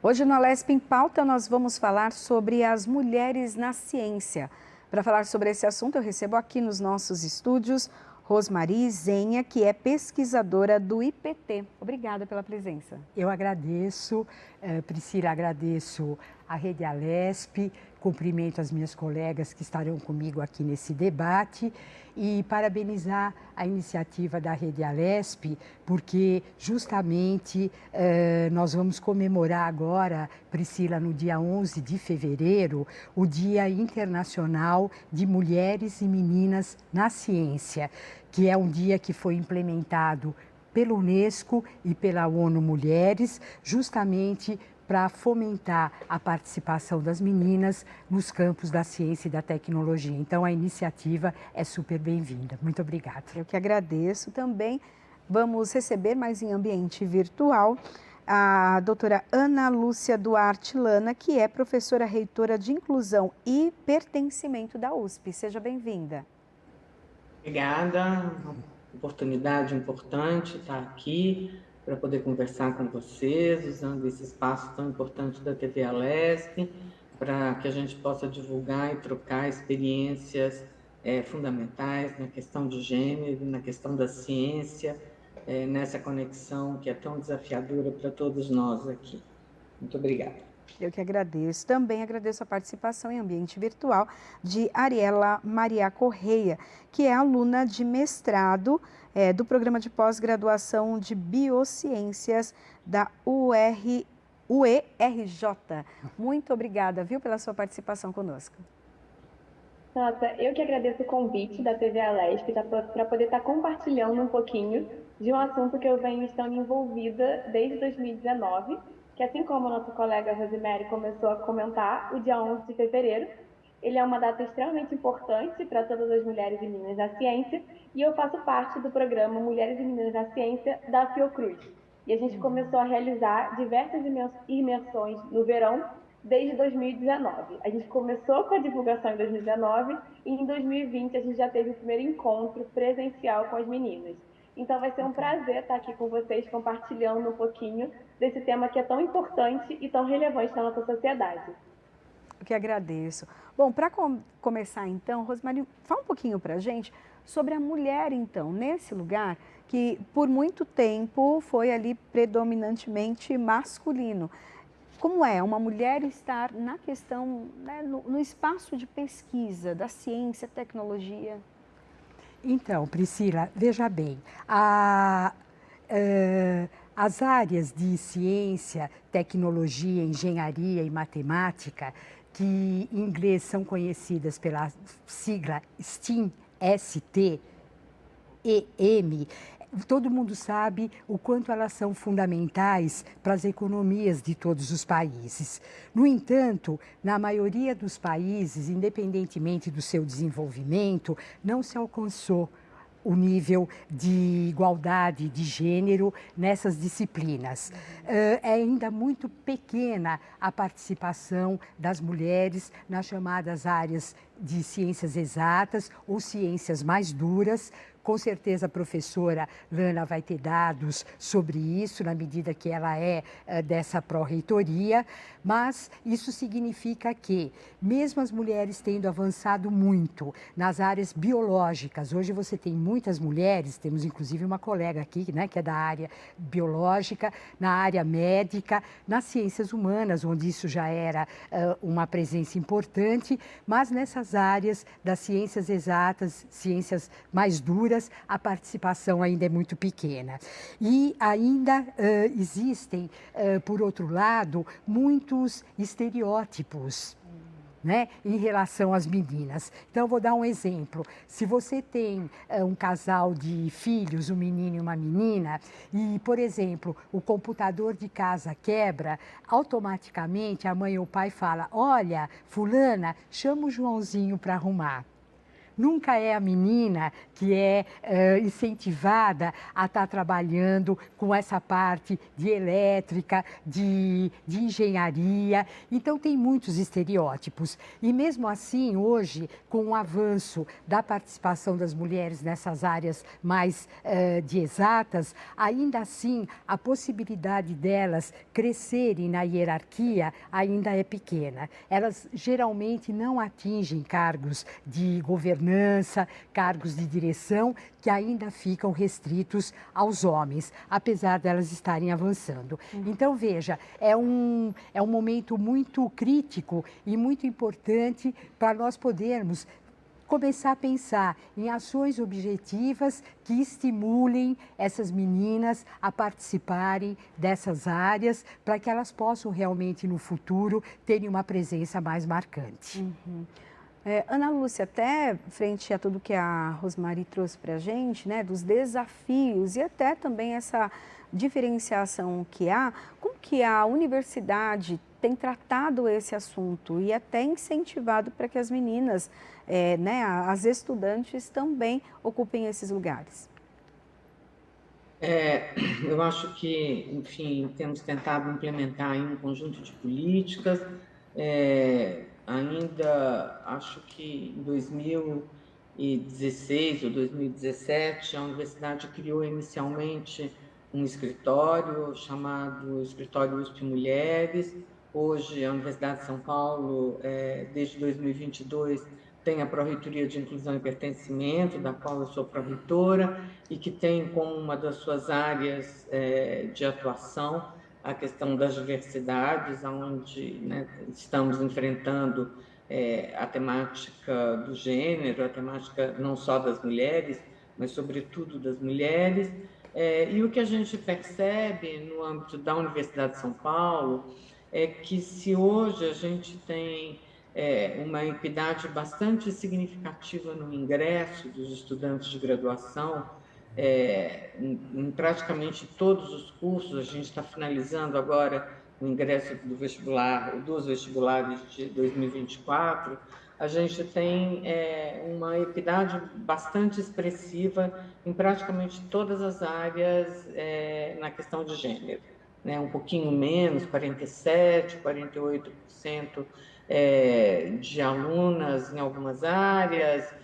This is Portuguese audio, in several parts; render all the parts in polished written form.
Hoje no Alesp em Pauta nós vamos falar sobre as mulheres na ciência. Para falar sobre esse assunto eu recebo aqui nos nossos estúdios Rosmary Zenha, que é pesquisadora do IPT. Obrigada pela presença. Eu agradeço, Priscila, agradeço a Rede Alesp, cumprimento as minhas colegas que estarão comigo aqui nesse debate e parabenizar a iniciativa da Rede Alesp, porque justamente nós vamos comemorar agora, Priscila, no dia 11 de fevereiro, o Dia Internacional de Mulheres e Meninas na Ciência, que é um dia que foi implementado pela Unesco e pela ONU Mulheres, justamente para fomentar a participação das meninas nos campos da ciência e da tecnologia. Então, a iniciativa é super bem-vinda. Muito obrigada. Eu que agradeço também. Vamos receber, mas em ambiente virtual, a doutora Ana Lúcia Duarte Lana, que é professora reitora de Inclusão e Pertencimento da USP. Seja bem-vinda. Obrigada. Oportunidade importante estar aqui para poder conversar com vocês, usando esse espaço tão importante da TV Alesp, para que a gente possa divulgar e trocar experiências fundamentais na questão de gênero, na questão da ciência, nessa conexão que é tão desafiadora para todos nós aqui. Muito obrigada. Eu que agradeço. Também agradeço a participação em ambiente virtual de Ariela Maria Correia, que é aluna de mestrado do programa de pós-graduação de Biociências da UERJ. Muito obrigada, viu, pela sua participação conosco. Nossa, eu que agradeço o convite da TV Alesp para poder estar compartilhando um pouquinho de um assunto que eu venho estando envolvida desde 2019, que assim como a nossa colega Rosemary começou a comentar, o dia 11 de fevereiro, ele é uma data extremamente importante para todas as mulheres e meninas da ciência, e eu faço parte do programa Mulheres e Meninas na Ciência da Fiocruz. E a gente começou a realizar diversas imersões no verão desde 2019. A gente começou com a divulgação em 2019 e em 2020 a gente já teve o primeiro encontro presencial com as meninas. Então vai ser um prazer estar aqui com vocês compartilhando um pouquinho desse tema que é tão importante e tão relevante na nossa sociedade. Eu que agradeço. Bom, para começar então, Rosmary, fala um pouquinho para a gente sobre a mulher então, nesse lugar que por muito tempo foi ali predominantemente masculino. Como é uma mulher estar na questão, né, no espaço de pesquisa da ciência, tecnologia? Então, Priscila, veja bem, as áreas de ciência, tecnologia, engenharia e matemática, que em inglês são conhecidas pela sigla STEAM, S-T-E-M, todo mundo sabe o quanto elas são fundamentais para as economias de todos os países. No entanto, na maioria dos países, independentemente do seu desenvolvimento, não se alcançou o nível de igualdade de gênero nessas disciplinas. É ainda muito pequena a participação das mulheres nas chamadas áreas de ciências exatas ou ciências mais duras. Com certeza a professora Lana vai ter dados sobre isso, na medida que ela é dessa pró-reitoria, mas isso significa que, mesmo as mulheres tendo avançado muito nas áreas biológicas, hoje você tem muitas mulheres, temos inclusive uma colega aqui, né, que é da área biológica, na área médica, nas ciências humanas, onde isso já era uma presença importante, mas nessas áreas das ciências exatas, ciências mais duras, a participação ainda é muito pequena. E ainda existem, por outro lado, muitos estereótipos, né, em relação às meninas. Então, eu vou dar um exemplo. Se você tem um casal de filhos, um menino e uma menina, e, por exemplo, o computador de casa quebra, automaticamente a mãe ou o pai fala: olha, fulana, chama o Joãozinho para arrumar. Nunca é a menina que é incentivada a estar trabalhando com essa parte de elétrica, de engenharia. Então, tem muitos estereótipos. E mesmo assim, hoje, com o avanço da participação das mulheres nessas áreas mais de exatas, ainda assim, a possibilidade delas crescerem na hierarquia ainda é pequena. Elas geralmente não atingem cargos de governança, cargos de direção, que ainda ficam restritos aos homens, apesar delas estarem avançando. Então, veja, é um momento muito crítico e muito importante para nós podermos começar a pensar em ações objetivas que estimulem essas meninas a participarem dessas áreas, para que elas possam realmente, no futuro, terem uma presença mais marcante. Ana Lúcia, até frente a tudo que a Rosmary trouxe para a gente, né, dos desafios e até também essa diferenciação que há, como que a universidade tem tratado esse assunto e até incentivado para que as meninas, né, as estudantes também ocupem esses lugares? Eu acho que, enfim, temos tentado implementar aí um conjunto de políticas. Ainda acho que em 2016 ou 2017, a universidade criou inicialmente um escritório chamado Escritório USP Mulheres. Hoje, a Universidade de São Paulo, desde 2022, tem a Pró-Reitoria de Inclusão e Pertencimento, da qual eu sou pró-reitora, e que tem como uma das suas áreas de atuação a questão das diversidades, onde, né, estamos enfrentando a temática do gênero, a temática não só das mulheres, mas sobretudo das mulheres. E o que a gente percebe no âmbito da Universidade de São Paulo é que, se hoje a gente tem uma equidade bastante significativa no ingresso dos estudantes de graduação, em praticamente todos os cursos. A gente está finalizando agora o ingresso do vestibular, dos vestibulares de 2024, a gente tem uma equidade bastante expressiva em praticamente todas as áreas na questão de gênero, né? Um pouquinho menos, 47%, 48% de alunas em algumas áreas,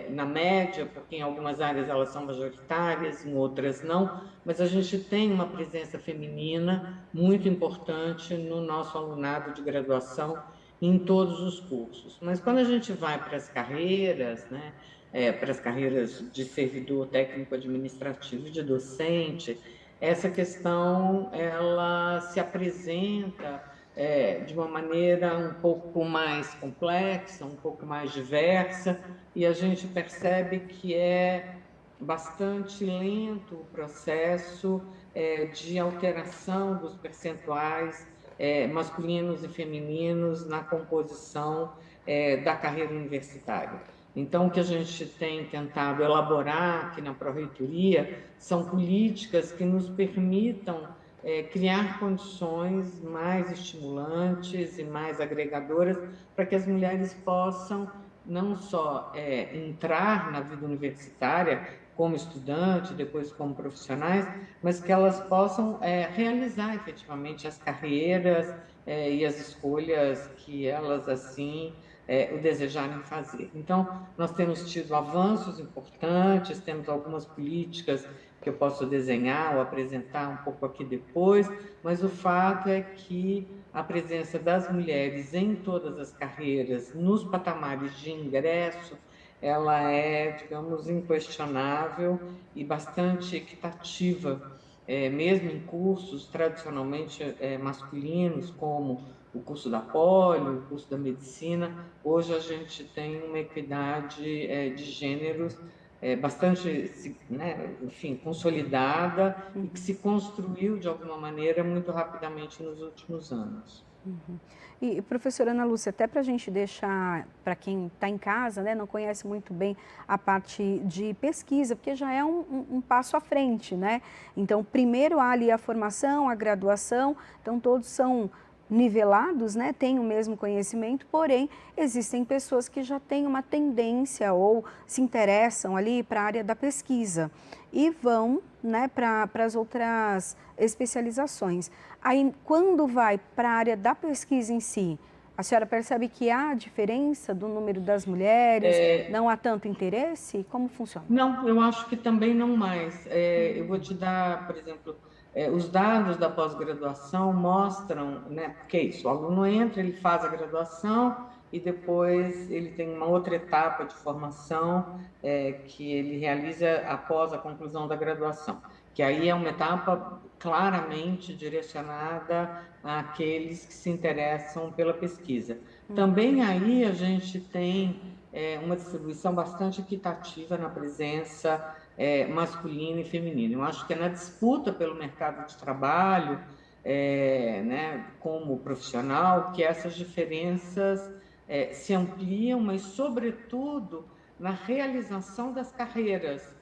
na média, porque em algumas áreas elas são majoritárias, em outras não, mas a gente tem uma presença feminina muito importante no nosso alunado de graduação em todos os cursos. Mas quando a gente vai para as carreiras, né, para as carreiras de servidor técnico administrativo, de docente, essa questão ela se apresenta de uma maneira um pouco mais complexa, um pouco mais diversa, e a gente percebe que é bastante lento o processo de alteração dos percentuais masculinos e femininos na composição da carreira universitária. Então, o que a gente tem tentado elaborar aqui na Pró-Reitoria são políticas que nos permitam criar condições mais estimulantes e mais agregadoras para que as mulheres possam não só entrar na vida universitária como estudante, depois como profissionais, mas que elas possam realizar efetivamente as carreiras e as escolhas que elas assim o desejarem fazer. Então, nós temos tido avanços importantes, temos algumas políticas que eu posso desenhar ou apresentar um pouco aqui depois, mas o fato é que a presença das mulheres em todas as carreiras, nos patamares de ingresso, ela é, digamos, inquestionável e bastante equitativa, mesmo em cursos tradicionalmente masculinos, como o curso da poli, o curso da medicina. Hoje a gente tem uma equidade de gêneros bastante, né, enfim, consolidada e que se construiu de alguma maneira muito rapidamente nos últimos anos. E, professora Ana Lúcia, até para a gente deixar, para quem está em casa, né, não conhece muito bem a parte de pesquisa, porque já é um passo à frente, né? Então, primeiro há ali a formação, a graduação, então todos são nivelados, né, têm o mesmo conhecimento, porém existem pessoas que já têm uma tendência ou se interessam ali para a área da pesquisa e vão, né, para as outras especializações. Aí, quando vai para a área da pesquisa em si, a senhora percebe que há diferença do número das mulheres, não há tanto interesse? Como funciona? Não, eu acho que também não mais. Eu vou te dar, por exemplo, os dados da pós-graduação mostram, né, porque é isso, o aluno entra, ele faz a graduação e depois ele tem uma outra etapa de formação que ele realiza após a conclusão da graduação, que aí é uma etapa claramente direcionada àqueles que se interessam pela pesquisa. Também aí a gente tem uma distribuição bastante equitativa na presença masculina e feminina. Eu acho que é na disputa pelo mercado de trabalho, né, como profissional, que essas diferenças se ampliam, mas, sobretudo, na realização das carreiras.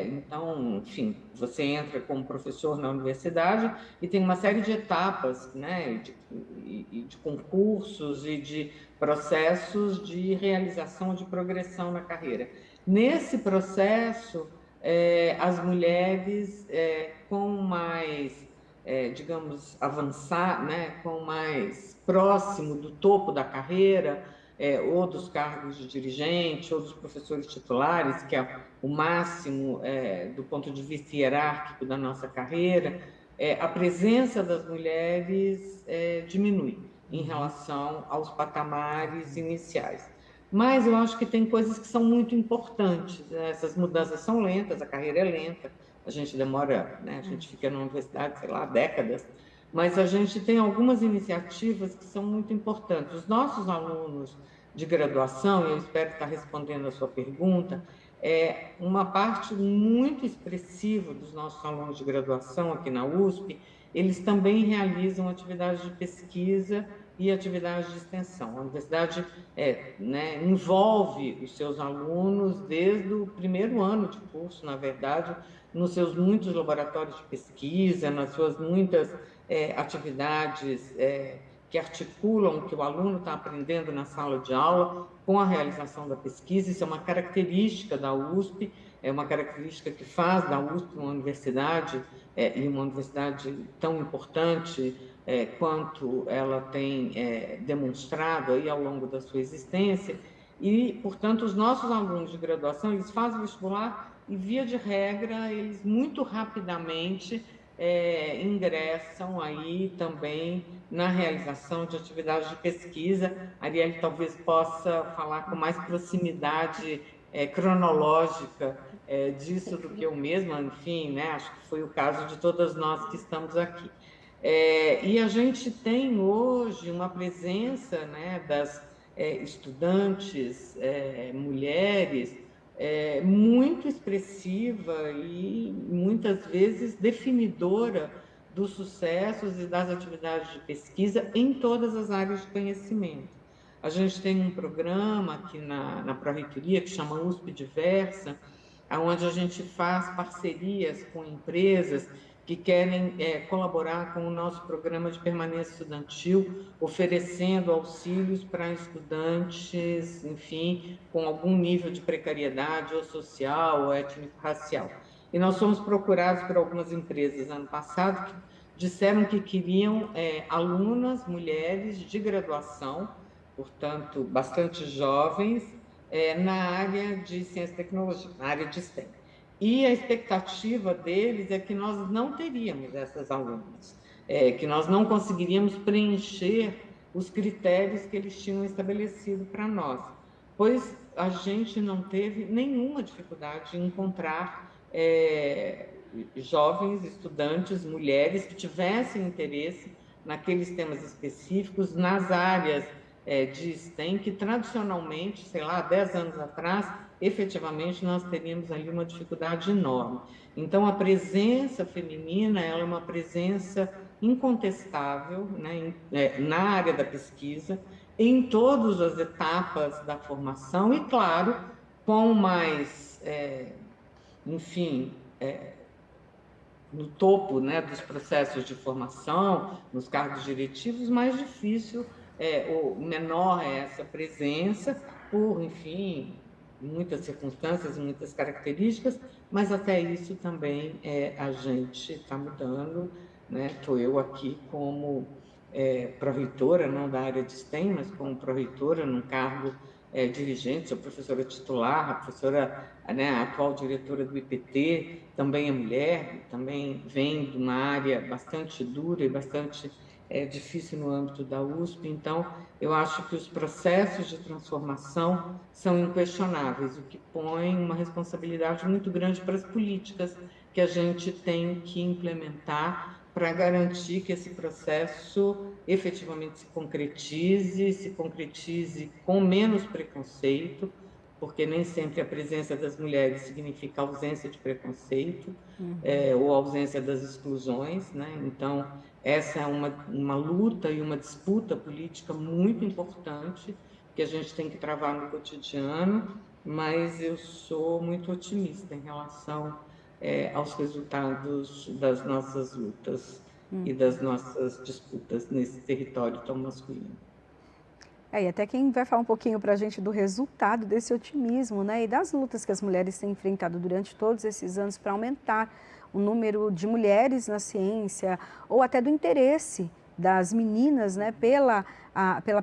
Então, enfim, você entra como professor na universidade e tem uma série de etapas, né, de concursos e de processos de realização, de progressão na carreira. Nesse processo, as mulheres com mais, digamos, avançar, né, com mais próximo do topo da carreira, ou dos cargos de dirigente, ou dos professores titulares, que é o máximo do ponto de vista hierárquico da nossa carreira, a presença das mulheres diminui em relação aos patamares iniciais. Mas eu acho que tem coisas que são muito importantes. Essas mudanças são lentas, a carreira é lenta, a gente demora, né? A gente fica na universidade, sei lá, décadas, mas a gente tem algumas iniciativas que são muito importantes. Os nossos alunos de graduação, e eu espero estar respondendo a sua pergunta, uma parte muito expressiva dos nossos alunos de graduação aqui na USP, eles também realizam atividades de pesquisa e atividades de extensão. A universidade né, envolve os seus alunos desde o primeiro ano de curso, na verdade, nos seus muitos laboratórios de pesquisa, nas suas muitas atividades que articulam o que o aluno está aprendendo na sala de aula com a realização da pesquisa. Isso é uma característica da USP, é uma característica que faz da USP uma universidade, e uma universidade tão importante quanto ela tem demonstrado aí ao longo da sua existência. E, portanto, os nossos alunos de graduação, eles fazem vestibular e, via de regra, eles muito rapidamente ingressam aí também na realização de atividades de pesquisa. A Arielle talvez possa falar com mais proximidade cronológica disso do que eu mesma, enfim, né? Acho que foi o caso de todas nós que estamos aqui. E a gente tem hoje uma presença, né, das estudantes mulheres muito expressiva e muitas vezes definidora dos sucessos e das atividades de pesquisa em todas as áreas de conhecimento. A gente tem um programa aqui na Pró-Reitoria que chama USP Diversa, onde a gente faz parcerias com empresas que querem colaborar com o nosso programa de permanência estudantil, oferecendo auxílios para estudantes, enfim, com algum nível de precariedade ou social ou étnico-racial. E nós fomos procurados por algumas empresas ano passado que disseram que queriam alunas, mulheres de graduação, portanto, bastante jovens, na área de ciência e tecnologia, na área de STEM. E a expectativa deles é que nós não teríamos essas alunas, que nós não conseguiríamos preencher os critérios que eles tinham estabelecido para nós, pois a gente não teve nenhuma dificuldade em encontrar jovens estudantes, mulheres que tivessem interesse naqueles temas específicos, nas áreas de STEM, que tradicionalmente, sei lá, 10 anos atrás, efetivamente nós teríamos ali uma dificuldade enorme. Então, a presença feminina ela é uma presença incontestável, né, na área da pesquisa, em todas as etapas da formação e, claro, com mais, enfim, no topo, né, dos processos de formação, nos cargos diretivos, mais difícil, ou menor é essa presença, por, enfim, muitas circunstâncias, muitas características, mas até isso também a gente está mudando, né? Estou eu aqui como pró-reitora, não da área de STEM, mas como pró-reitora num cargo dirigente, sou professora titular, a professora, né, a atual diretora do IPT, também é mulher, também vem de uma área bastante dura e bastante difícil no âmbito da USP, então eu acho que os processos de transformação são inquestionáveis, o que põe uma responsabilidade muito grande para as políticas que a gente tem que implementar para garantir que esse processo efetivamente se concretize com menos preconceito, porque nem sempre a presença das mulheres significa ausência de preconceito, ou ausência das exclusões, né? Então, essa é uma luta e uma disputa política muito importante que a gente tem que travar no cotidiano, mas eu sou muito otimista em relação aos resultados das nossas lutas e das nossas disputas nesse território tão masculino. E até quem vai falar um pouquinho para a gente do resultado desse otimismo, né, e das lutas que as mulheres têm enfrentado durante todos esses anos para aumentar o número de mulheres na ciência, ou até do interesse das meninas, né, pela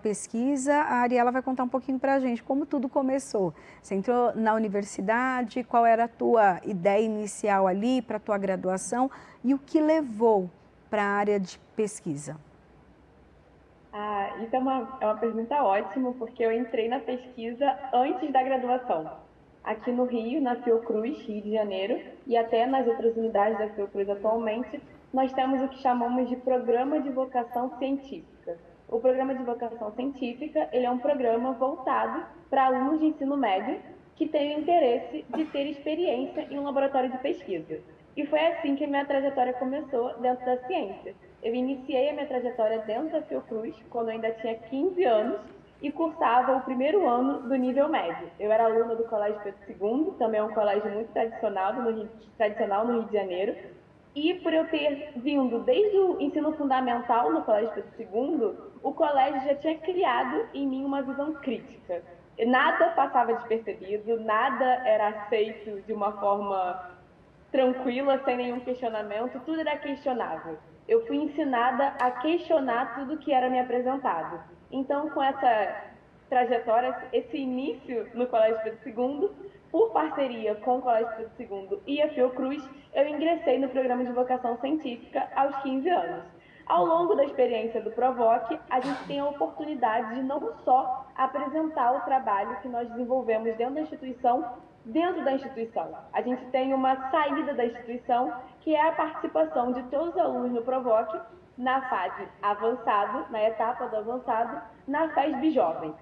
pesquisa. A Ariela vai contar um pouquinho para a gente como tudo começou. Você entrou na universidade, qual era a tua ideia inicial ali para a tua graduação e o que levou para a área de pesquisa? Isso é uma pergunta ótima, porque eu entrei na pesquisa antes da graduação. Aqui no Rio, na Fiocruz, Rio de Janeiro, e até nas outras unidades da Fiocruz atualmente, nós temos o que chamamos de Programa de Vocação Científica. O Programa de Vocação Científica, ele é um programa voltado para alunos de ensino médio que têm o interesse de ter experiência em um laboratório de pesquisa. E foi assim que a minha trajetória começou dentro da ciência. Eu iniciei a minha trajetória dentro da Fiocruz, quando eu ainda tinha 15 anos, e cursava o primeiro ano do nível médio. Eu era aluna do Colégio Pedro II, também é um colégio muito tradicional no Rio de Janeiro, e por eu ter vindo desde o ensino fundamental no Colégio Pedro II, o colégio já tinha criado em mim uma visão crítica. Nada passava despercebido, nada era aceito de uma forma tranquila, sem nenhum questionamento, tudo era questionável. Eu fui ensinada a questionar tudo que era me apresentado. Então, com essa trajetória, esse início no Colégio Pedro II, por parceria com o Colégio Pedro II e a Fiocruz, eu ingressei no programa de vocação científica aos 15 anos. Ao longo da experiência do Provoc, a gente tem a oportunidade de não só apresentar o trabalho que nós desenvolvemos dentro da instituição. A gente tem uma saída da instituição, que é a participação de todos os alunos no Provoc na fase avançado, na etapa do avançado, na FESB Jovem,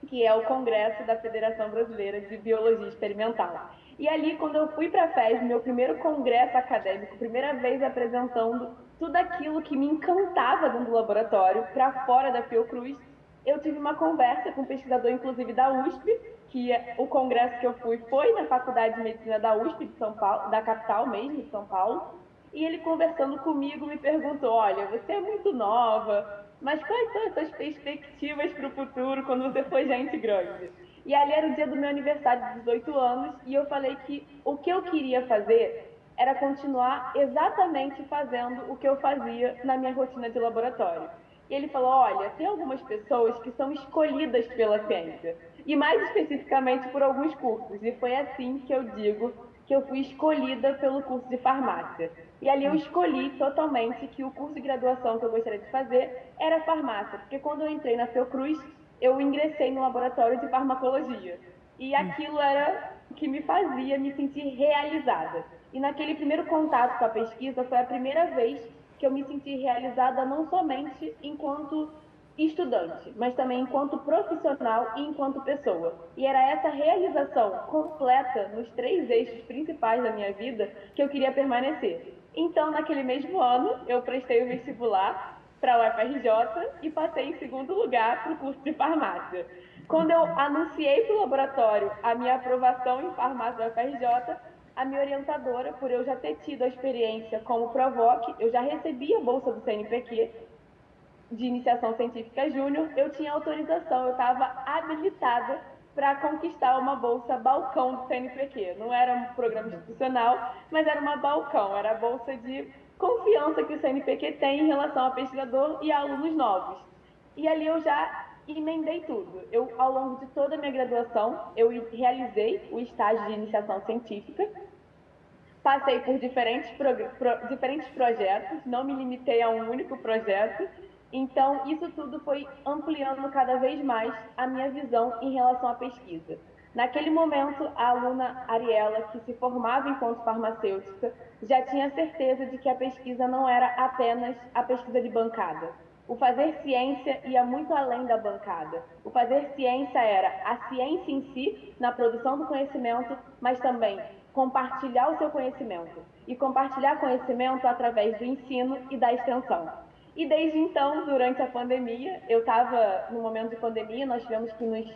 que é o Congresso da Federação Brasileira de Biologia Experimental. E ali, quando eu fui para a FESB, meu primeiro congresso acadêmico, primeira vez apresentando tudo aquilo que me encantava dentro do laboratório, para fora da Fiocruz, eu tive uma conversa com um pesquisador, inclusive da USP, que o congresso que eu fui foi na Faculdade de Medicina da USP de São Paulo, da capital mesmo, de São Paulo, e ele conversando comigo me perguntou, olha, você é muito nova, mas quais são as suas perspectivas para o futuro quando você for gente grande? E ali era o dia do meu aniversário de 18 anos e eu falei que o que eu queria fazer era continuar exatamente fazendo o que eu fazia na minha rotina de laboratório. E ele falou, olha, tem algumas pessoas que são escolhidas pela ciência, e mais especificamente por alguns cursos, e foi assim que eu digo que eu fui escolhida pelo curso de farmácia. E ali eu escolhi totalmente que o curso de graduação que eu gostaria de fazer era farmácia, porque quando eu entrei na Fiocruz, eu ingressei no laboratório de farmacologia. E aquilo era o que me fazia me sentir realizada. E naquele primeiro contato com a pesquisa, foi a primeira vez que eu me senti realizada não somente enquanto estudante, mas também enquanto profissional e enquanto pessoa. E era essa realização completa nos 3 eixos principais da minha vida que eu queria permanecer. Então, naquele mesmo ano, eu prestei o vestibular para a UFRJ e passei em segundo lugar para o curso de farmácia. Quando eu anunciei para o laboratório a minha aprovação em farmácia da UFRJ, a minha orientadora, por eu já ter tido a experiência como Provoc, eu já recebi a bolsa do CNPq de iniciação científica júnior, eu tinha autorização, eu estava habilitada para conquistar uma bolsa balcão do CNPq. Não era um programa institucional, mas era uma balcão, era a bolsa de confiança que o CNPq tem em relação a pesquisador e a alunos novos. E ali eu já emendei tudo. Eu, ao longo de toda a minha graduação, eu realizei o estágio de iniciação científica, passei por diferentes projetos, não me limitei a um único projeto. Então, isso tudo foi ampliando cada vez mais a minha visão em relação à pesquisa. Naquele momento, a aluna Ariela, que se formava enquanto farmacêutica, já tinha certeza de que a pesquisa não era apenas a pesquisa de bancada. O fazer ciência ia muito além da bancada. O fazer ciência era a ciência em si, na produção do conhecimento, mas também compartilhar o seu conhecimento. E compartilhar conhecimento através do ensino e da extensão. E desde então, durante a pandemia, eu estava no momento de pandemia, nós tivemos que nos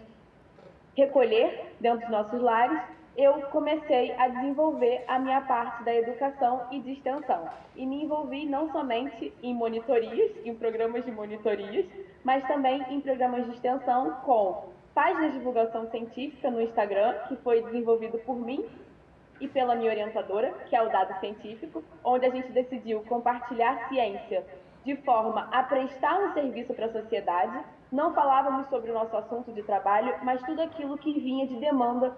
recolher dentro dos nossos lares, eu comecei a desenvolver a minha parte da educação e de extensão. E me envolvi não somente em monitorias, em programas de monitorias, mas também em programas de extensão com páginas de divulgação científica no Instagram, que foi desenvolvido por mim e pela minha orientadora, que é o Dado Científico, onde a gente decidiu compartilhar ciência de forma a prestar um serviço para a sociedade. Não falávamos sobre o nosso assunto de trabalho, mas tudo aquilo que vinha de demanda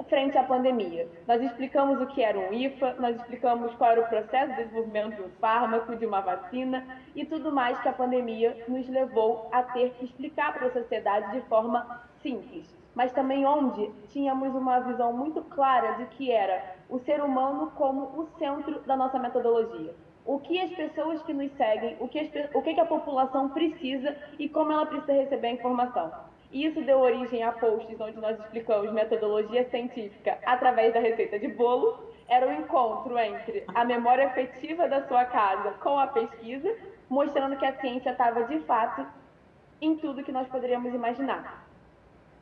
frente à pandemia. Nós explicamos o que era um IFA, nós explicamos qual era o processo de desenvolvimento de um fármaco, de uma vacina e tudo mais que a pandemia nos levou a ter que explicar para a sociedade de forma simples. Mas também onde tínhamos uma visão muito clara de que era o ser humano como o centro da nossa metodologia. O que as pessoas que nos seguem, o que a população precisa e como ela precisa receber a informação. E isso deu origem a posts onde nós explicamos metodologia científica através da receita de bolo. Era o encontro entre a memória afetiva da sua casa com a pesquisa, mostrando que a ciência estava de fato em tudo que nós poderíamos imaginar.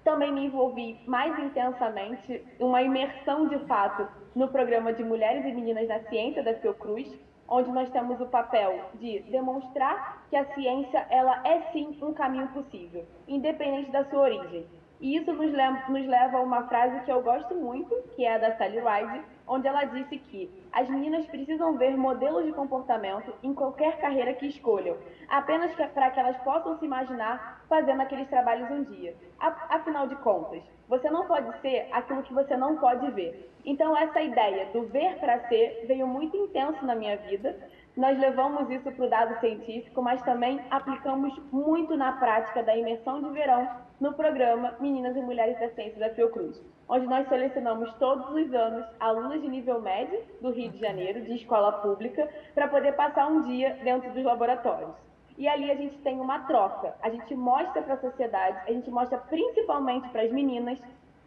Também me envolvi mais intensamente em uma imersão de fato no programa de Mulheres e Meninas na Ciência da Fiocruz, onde nós temos o papel de demonstrar que a ciência ela é sim um caminho possível, independente da sua origem. E isso nos leva a uma frase que eu gosto muito, que é a da Sally Ride, onde ela disse que as meninas precisam ver modelos de comportamento em qualquer carreira que escolham, apenas para que elas possam se imaginar fazendo aqueles trabalhos um dia. Afinal de contas, você não pode ser aquilo que você não pode ver. Então, essa ideia do ver para ser veio muito intenso na minha vida. Nós levamos isso para o dado científico, mas também aplicamos muito na prática da imersão de verão no programa Meninas e Mulheres da Ciência da Fiocruz, onde nós selecionamos todos os anos alunas de nível médio do Rio de Janeiro, de escola pública, para poder passar um dia dentro dos laboratórios. E ali a gente tem uma troca, a gente mostra para a sociedade, a gente mostra principalmente para as meninas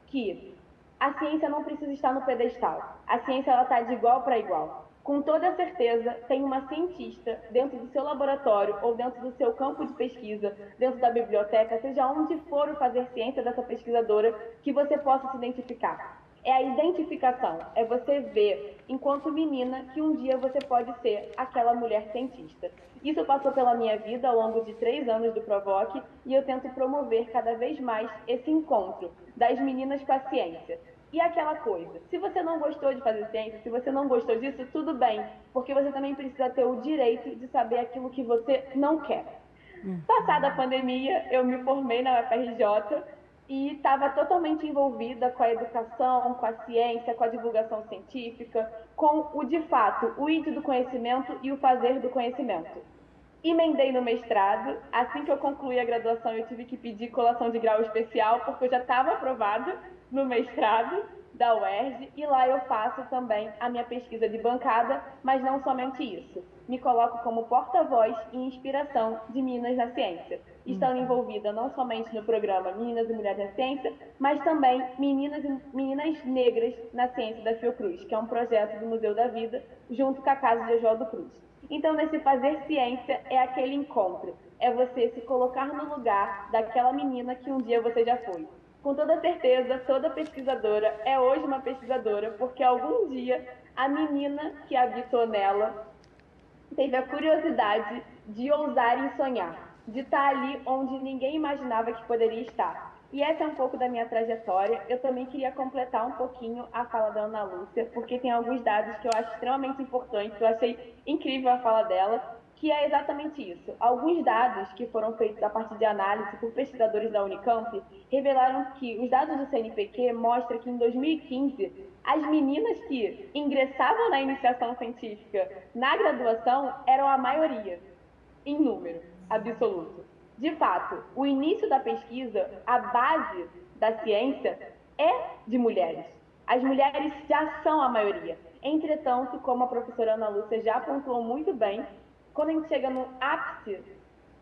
que a ciência não precisa estar no pedestal, a ciência está de igual para igual. Com toda certeza, tem uma cientista dentro do seu laboratório ou dentro do seu campo de pesquisa, dentro da biblioteca, seja onde for o fazer ciência dessa pesquisadora, que você possa se identificar. É a identificação, é você ver, enquanto menina, que um dia você pode ser aquela mulher cientista. Isso passou pela minha vida ao longo de 3 anos do Provoc e eu tento promover cada vez mais esse encontro das meninas com a ciência. E aquela coisa, se você não gostou de fazer ciência, se você não gostou disso, tudo bem, porque você também precisa ter o direito de saber aquilo que você não quer. Passada a pandemia, eu me formei na UFRJ e estava totalmente envolvida com a educação, com a ciência, com a divulgação científica, com o de fato, o id do conhecimento e o fazer do conhecimento. Emendei no mestrado, assim que eu concluí a graduação eu tive que pedir colação de grau especial, porque eu já estava aprovada no mestrado da UERJ, e lá eu faço também a minha pesquisa de bancada, mas não somente isso. Me coloco como porta-voz e inspiração de meninas na ciência. Estão envolvida não somente no programa Meninas e Mulheres na Ciência, mas também meninas negras na ciência da Fiocruz, que é um projeto do Museu da Vida, junto com a Casa de Oswaldo Cruz. Então, nesse fazer ciência é aquele encontro, é você se colocar no lugar daquela menina que um dia você já foi. Com toda certeza, toda pesquisadora é hoje uma pesquisadora, porque algum dia a menina que habitou nela teve a curiosidade de ousar em sonhar, de estar ali onde ninguém imaginava que poderia estar. E essa é um pouco da minha trajetória. Eu também queria completar um pouquinho a fala da Ana Lúcia, porque tem alguns dados que eu acho extremamente importantes. Eu achei incrível a fala dela, que é exatamente isso. Alguns dados que foram feitos a partir de análise por pesquisadores da Unicamp revelaram que os dados do CNPq mostram que em 2015 as meninas que ingressavam na iniciação científica na graduação eram a maioria, em número absoluto. De fato, o início da pesquisa, a base da ciência, é de mulheres. As mulheres já são a maioria. Entretanto, como a professora Ana Lúcia já pontuou muito bem, quando a gente chega no ápice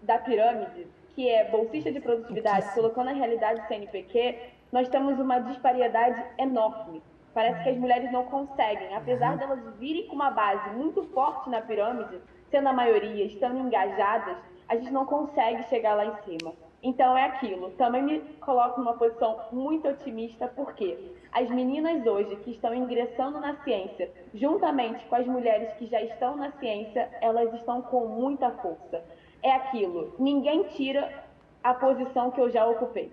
da pirâmide, que é bolsista de produtividade, colocando a realidade do CNPq, nós temos uma disparidade enorme. Parece que as mulheres não conseguem, apesar delas virem com uma base muito forte na pirâmide, sendo a maioria, estando engajadas, a gente não consegue chegar lá em cima. Então é aquilo, também me coloco numa posição muito otimista, porque as meninas hoje que estão ingressando na ciência, juntamente com as mulheres que já estão na ciência, elas estão com muita força. É aquilo, ninguém tira a posição que eu já ocupei.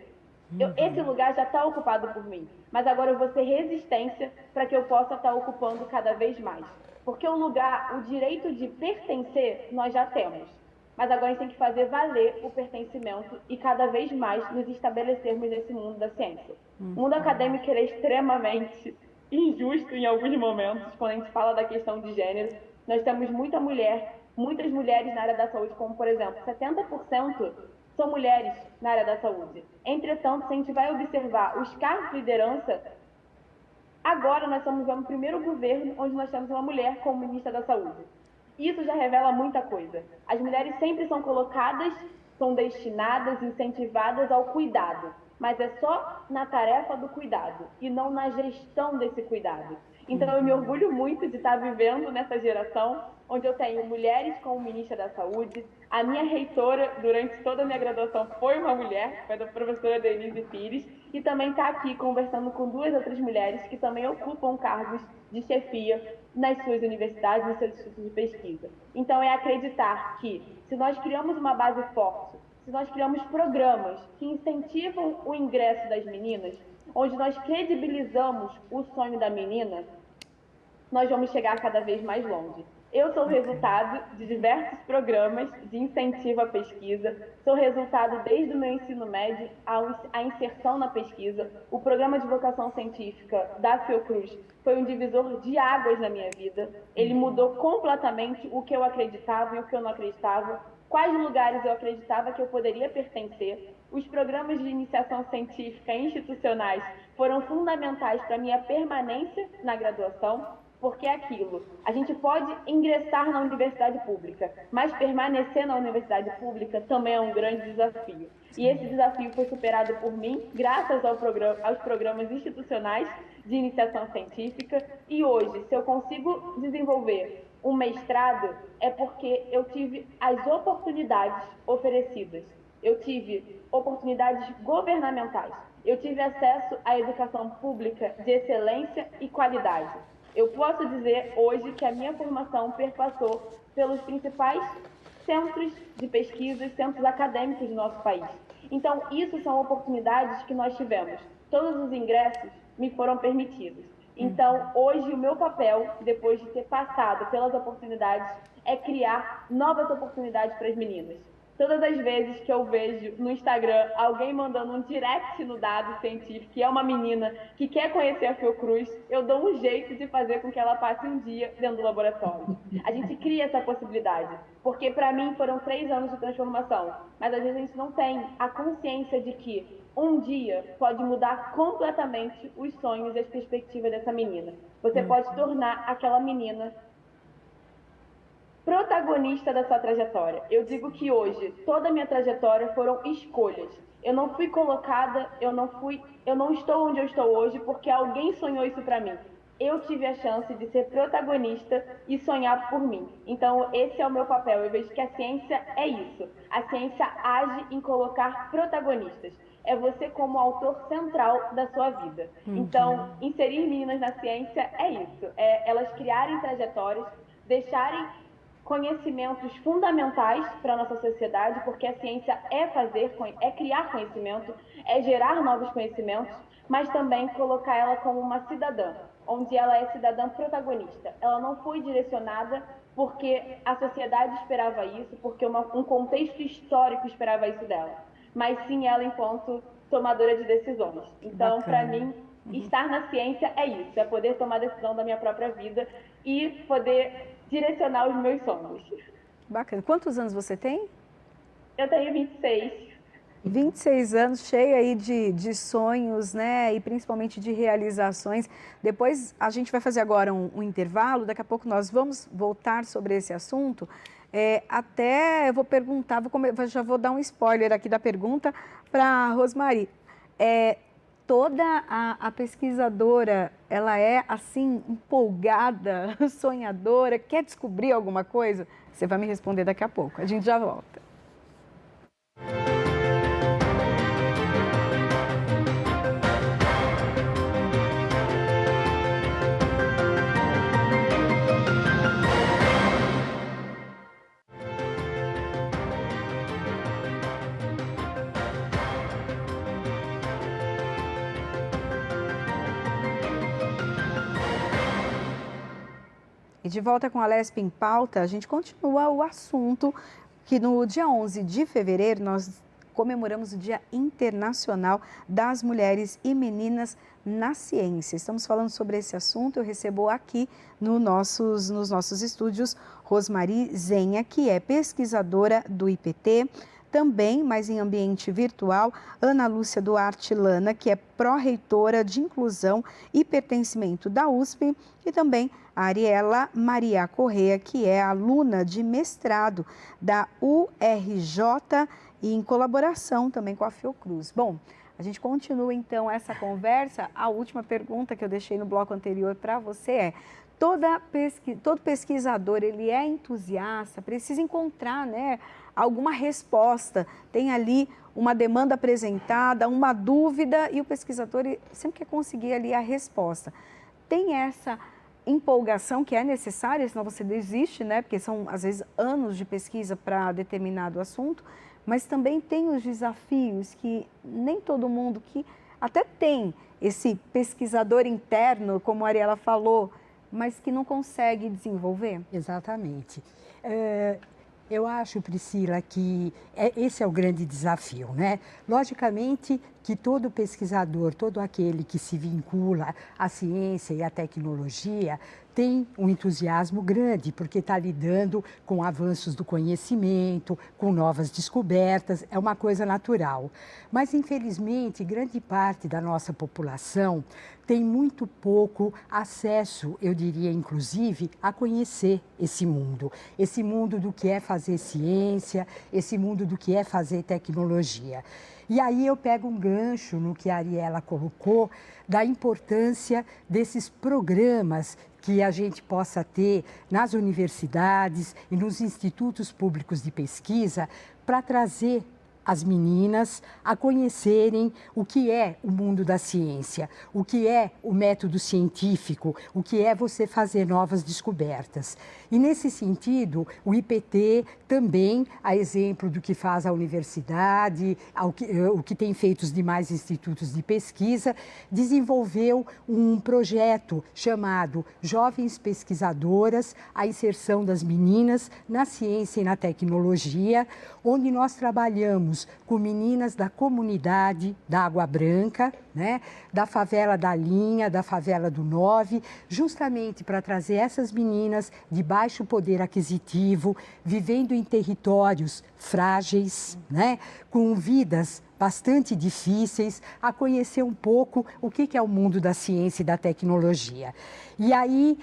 Esse lugar já está ocupado por mim, mas agora eu vou ser resistência para que eu possa estar ocupando cada vez mais. Porque o lugar, o direito de pertencer, nós já temos. Mas agora a gente tem que fazer valer o pertencimento e cada vez mais nos estabelecermos nesse mundo da ciência. O mundo acadêmico é extremamente injusto em alguns momentos, quando a gente fala da questão de gênero. Nós temos muitas mulheres na área da saúde, como por exemplo, 70% são mulheres na área da saúde. Entretanto, se a gente vai observar os cargos de liderança, agora nós estamos vendo o primeiro governo onde nós temos uma mulher como ministra da saúde. Isso já revela muita coisa. As mulheres sempre são colocadas, são destinadas, incentivadas ao cuidado, mas é só na tarefa do cuidado e não na gestão desse cuidado. Então eu me orgulho muito de estar vivendo nessa geração onde eu tenho mulheres como ministra da Saúde. A minha reitora durante toda a minha graduação foi uma mulher, foi a professora Denise Pires, e também está aqui conversando com duas outras mulheres que também ocupam cargos de chefia nas suas universidades, nos seus institutos de pesquisa. Então é acreditar que se nós criamos uma base forte, se nós criamos programas que incentivam o ingresso das meninas, onde nós credibilizamos o sonho da menina, nós vamos chegar cada vez mais longe. Eu sou resultado de diversos programas de incentivo à pesquisa, sou resultado desde o meu ensino médio à inserção na pesquisa. O programa de vocação científica da Fiocruz foi um divisor de águas na minha vida. Ele mudou completamente o que eu acreditava e o que eu não acreditava, quais lugares eu acreditava que eu poderia pertencer. Os programas de iniciação científica institucionais foram fundamentais para a minha permanência na graduação, porque é aquilo, a gente pode ingressar na universidade pública, mas permanecer na universidade pública também é um grande desafio. E esse desafio foi superado por mim, graças aos programas institucionais de iniciação científica, e hoje, se eu consigo desenvolver um mestrado, é porque eu tive as oportunidades oferecidas. Eu tive oportunidades governamentais. Eu tive acesso à educação pública de excelência e qualidade. Eu posso dizer hoje que a minha formação perpassou pelos principais centros de pesquisa, centros acadêmicos do nosso país. Então, isso são oportunidades que nós tivemos. Todos os ingressos me foram permitidos. Então, hoje, o meu papel, depois de ter passado pelas oportunidades, é criar novas oportunidades para as meninas. Todas as vezes que eu vejo no Instagram alguém mandando um direct no dado científico, que é uma menina que quer conhecer a Fiocruz, eu dou um jeito de fazer com que ela passe um dia dentro do laboratório. A gente cria essa possibilidade, porque para mim foram 3 anos de transformação, mas às vezes a gente não tem a consciência de que um dia pode mudar completamente os sonhos e as perspectivas dessa menina. Você pode tornar aquela menina protagonista da sua trajetória. Eu digo que hoje toda a minha trajetória foram escolhas. Eu não fui colocada, eu não estou onde eu estou hoje porque alguém sonhou isso para mim. Eu tive a chance de ser protagonista e sonhar por mim. Então, esse é o meu papel. Eu vejo que a ciência é isso. A ciência age em colocar protagonistas. é você como autor central da sua vida. Então, inserir meninas na ciência é isso, é elas criarem trajetórias, deixarem conhecimentos fundamentais para a nossa sociedade, porque a ciência é criar conhecimento, é gerar novos conhecimentos, mas também colocar ela como uma cidadã, onde ela é cidadã protagonista. Ela não foi direcionada porque a sociedade esperava isso, porque um contexto histórico esperava isso dela, mas sim ela enquanto tomadora de decisões. Então, para mim, estar na ciência é isso, é poder tomar decisão da minha própria vida e poder direcionar os meus sonhos. Bacana. Quantos anos você tem? Eu tenho 26. 26 anos, cheia aí de sonhos, né? E principalmente de realizações. Depois a gente vai fazer agora um intervalo, daqui a pouco nós vamos voltar sobre esse assunto. Até eu vou perguntar, já vou dar um spoiler aqui da pergunta para a Rosmary. Toda a pesquisadora, ela é assim, empolgada, sonhadora, quer descobrir alguma coisa? Você vai me responder daqui a pouco, a gente já volta. E de volta com a Lesp em Pauta, a gente continua o assunto que no dia 11 de fevereiro nós comemoramos o Dia Internacional das Mulheres e Meninas na Ciência. Estamos falando sobre esse assunto, eu recebo aqui nos nossos estúdios Rosmary Zenha, que é pesquisadora do IPT, também, mas em ambiente virtual, Ana Lúcia Duarte Lana, que é pró-reitora de Inclusão e Pertencimento da USP, e também a Ariela Maria Correa, que é aluna de mestrado da URJ e em colaboração também com a Fiocruz. Bom, a gente continua então essa conversa. A última pergunta que eu deixei no bloco anterior para você é: todo pesquisador, ele é entusiasta, precisa encontrar, né, alguma resposta, tem ali uma demanda apresentada, uma dúvida, e o pesquisador sempre quer conseguir ali a resposta. Tem essa empolgação que é necessária, senão você desiste, né, porque são às vezes anos de pesquisa para determinado assunto, mas também tem os desafios que nem todo mundo, que até tem esse pesquisador interno, como a Ariela falou, mas que não consegue desenvolver? Exatamente. Eu acho, Priscila, que esse é o grande desafio, né? Logicamente que todo pesquisador, todo aquele que se vincula à ciência e à tecnologia tem um entusiasmo grande, porque está lidando com avanços do conhecimento, com novas descobertas, é uma coisa natural. Mas, infelizmente, grande parte da nossa população tem muito pouco acesso, eu diria, inclusive, a conhecer esse mundo do que é fazer ciência, esse mundo do que é fazer tecnologia. E aí eu pego um gancho no que a Ariela colocou, da importância desses programas que a gente possa ter nas universidades e nos institutos públicos de pesquisa para trazer as meninas a conhecerem o que é o mundo da ciência, o que é o método científico, o que é você fazer novas descobertas. E, nesse sentido, o IPT também, a exemplo do que faz a universidade, o que tem feito os demais institutos de pesquisa, desenvolveu um projeto chamado Jovens Pesquisadoras, a inserção das meninas na ciência e na tecnologia, onde nós trabalhamos com meninas da comunidade da Água Branca, né, da favela da Linha, da favela do 9, justamente para trazer essas meninas de baixo poder aquisitivo, vivendo em territórios frágeis, né, com vidas bastante difíceis, a conhecer um pouco o que é o mundo da ciência e da tecnologia. E aí,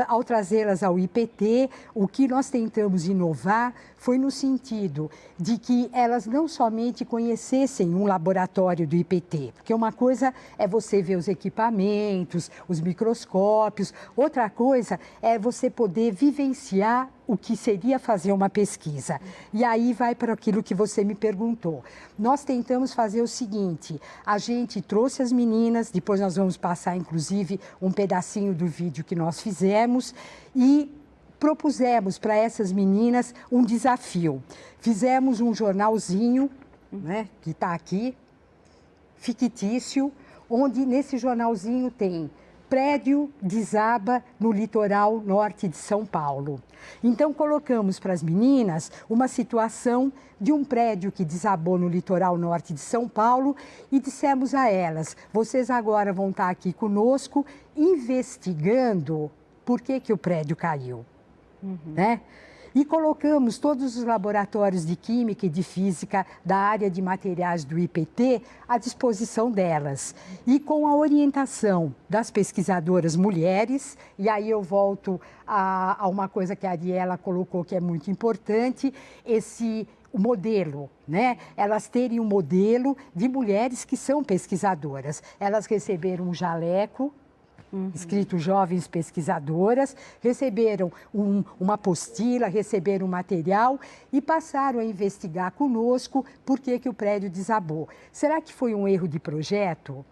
ao trazê-las ao IPT, o que nós tentamos inovar foi no sentido de que elas não somente conhecessem um laboratório do IPT, porque uma coisa coisa é você ver os equipamentos, os microscópios. Outra coisa é você poder vivenciar o que seria fazer uma pesquisa. E aí vai para aquilo que você me perguntou. Nós tentamos fazer o seguinte, a gente trouxe as meninas, depois nós vamos passar, inclusive, um pedacinho do vídeo que nós fizemos e propusemos para essas meninas um desafio. Fizemos um jornalzinho, né, que está aqui, fictício, onde nesse jornalzinho tem prédio desaba no litoral norte de São Paulo. Então, colocamos para as meninas uma situação de um prédio que desabou no litoral norte de São Paulo e dissemos a elas, vocês agora vão estar aqui conosco investigando por que o prédio caiu. Né? E colocamos todos os laboratórios de Química e de Física da área de materiais do IPT à disposição delas. E com a orientação das pesquisadoras mulheres, e aí eu volto a uma coisa que a Ariela colocou que é muito importante, o modelo, né? Elas terem um modelo de mulheres que são pesquisadoras. Elas receberam um jaleco, escrito Jovens Pesquisadoras, receberam uma apostila, receberam um material e passaram a investigar conosco por que o prédio desabou. Será que foi um erro de projeto?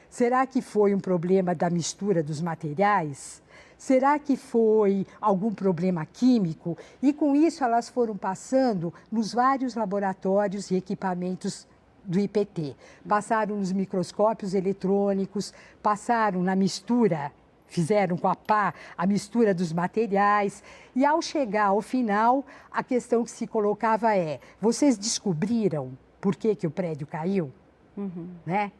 Será que foi um problema da mistura dos materiais? Será que foi algum problema químico? E com isso elas foram passando nos vários laboratórios e equipamentos do IPT. Passaram nos microscópios eletrônicos, passaram na mistura, fizeram com a pá a mistura dos materiais e ao chegar ao final, a questão que se colocava é, vocês descobriram por que o prédio caiu? Né?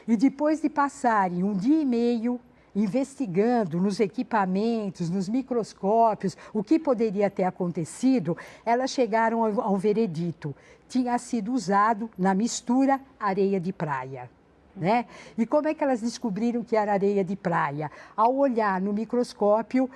E depois de passarem um dia e meio investigando nos equipamentos, nos microscópios, o que poderia ter acontecido, elas chegaram ao veredito. Tinha sido usado na mistura areia de praia. Né? E como é que elas descobriram que era areia de praia? Ao olhar no microscópio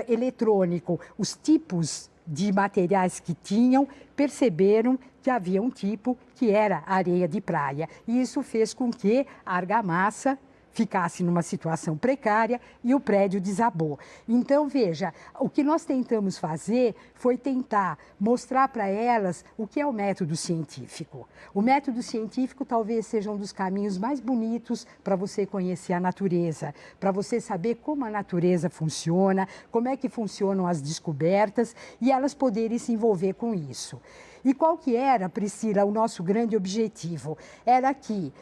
eletrônico os tipos de materiais que tinham, perceberam que havia um tipo que era areia de praia. E isso fez com que a argamassa ficasse numa situação precária e o prédio desabou. Então, veja, o que nós tentamos fazer foi tentar mostrar para elas o que é o método científico. O método científico talvez seja um dos caminhos mais bonitos para você conhecer a natureza, para você saber como a natureza funciona, como é que funcionam as descobertas e elas poderem se envolver com isso. E qual que era, Priscila, o nosso grande objetivo? Era que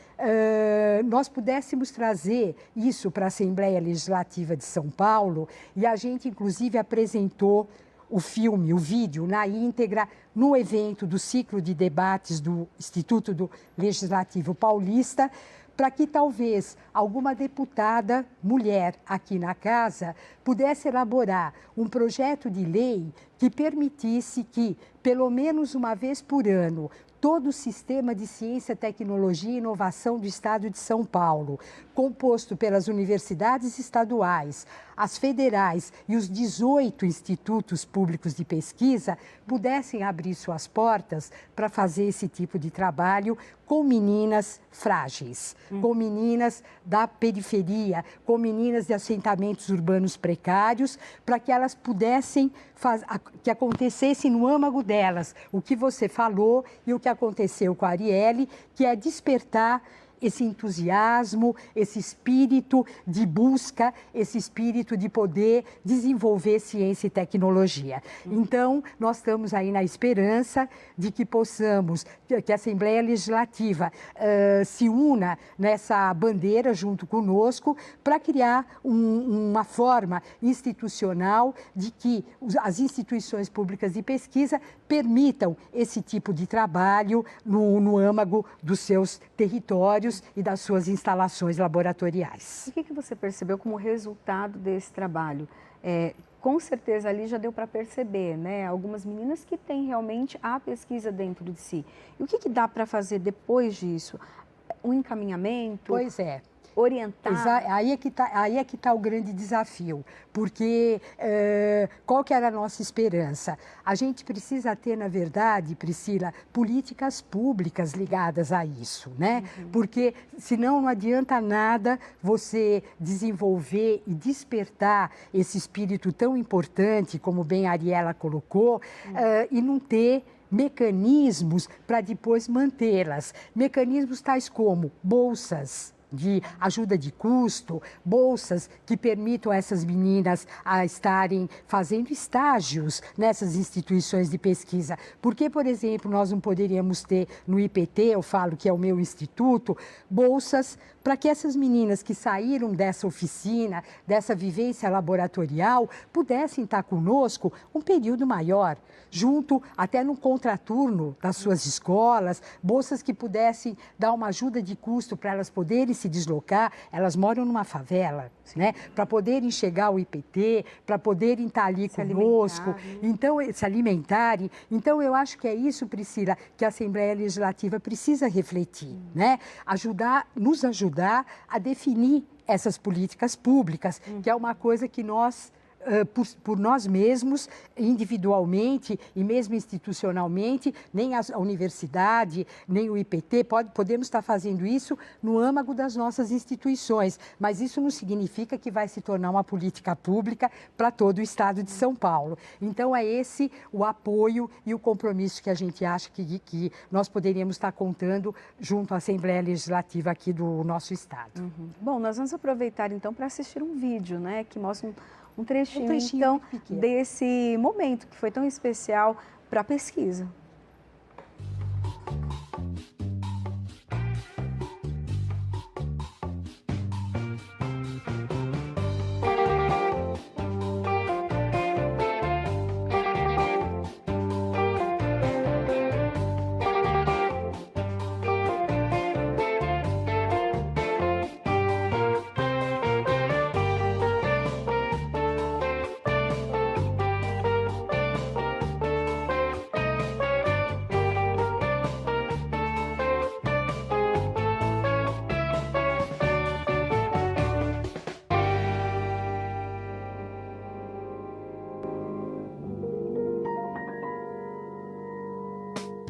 nós pudéssemos trazer isso para a Assembleia Legislativa de São Paulo e a gente, inclusive, apresentou o filme, o vídeo, na íntegra, no evento do ciclo de debates do Instituto Legislativo Paulista, para que talvez alguma deputada mulher aqui na casa pudesse elaborar um projeto de lei que permitisse que, pelo menos uma vez por ano, todo o sistema de ciência, tecnologia e inovação do Estado de São Paulo, composto pelas universidades estaduais, as federais e os 18 institutos públicos de pesquisa, pudessem abrir suas portas para fazer esse tipo de trabalho com meninas frágeis, com meninas da periferia, com meninas de assentamentos urbanos precários, para que elas pudessem, que acontecesse no âmago delas o que você falou e o que aconteceu com a Arielle, que é despertar esse entusiasmo, esse espírito de busca, esse espírito de poder desenvolver ciência e tecnologia. Então, nós estamos aí na esperança de que possamos, que a Assembleia Legislativa se una nessa bandeira junto conosco para criar uma forma institucional de que as instituições públicas de pesquisa permitam esse tipo de trabalho no âmago dos seus territórios e das suas instalações laboratoriais. O que você percebeu como resultado desse trabalho? Com certeza ali já deu para perceber, né? Algumas meninas que têm realmente a pesquisa dentro de si. E o que dá para fazer depois disso? Um encaminhamento? Pois é. orientar? Aí é que tá o grande desafio, porque qual que era a nossa esperança? A gente precisa ter, na verdade, Priscila, políticas públicas ligadas a isso, né? Porque senão não adianta nada você desenvolver e despertar esse espírito tão importante, como bem a Ariela colocou, e não ter mecanismos para depois mantê-las. Mecanismos tais como bolsas de ajuda de custo, bolsas que permitam a essas meninas a estarem fazendo estágios nessas instituições de pesquisa. Porque, por exemplo, nós não poderíamos ter no IPT, eu falo que é o meu instituto, bolsas para que essas meninas que saíram dessa oficina, dessa vivência laboratorial, pudessem estar conosco um período maior, junto até no contraturno das suas escolas, bolsas que pudessem dar uma ajuda de custo para elas poderem se deslocar. Elas moram numa favela, né? Para poderem chegar ao IPT, para poderem estar ali conosco, então se alimentarem. Então eu acho que é isso, Priscila, que a Assembleia Legislativa precisa refletir, né? Nos ajudar a definir essas políticas públicas, que é uma coisa que nós por nós mesmos, individualmente e mesmo institucionalmente, nem a universidade, nem o IPT, podemos estar fazendo isso no âmago das nossas instituições, mas isso não significa que vai se tornar uma política pública para todo o estado de São Paulo. Então, é esse o apoio e o compromisso que a gente acha que nós poderíamos estar contando junto à Assembleia Legislativa aqui do nosso estado. Bom, nós vamos aproveitar então para assistir um vídeo, né, que mostra um trechinho então, desse momento que foi tão especial para a pesquisa.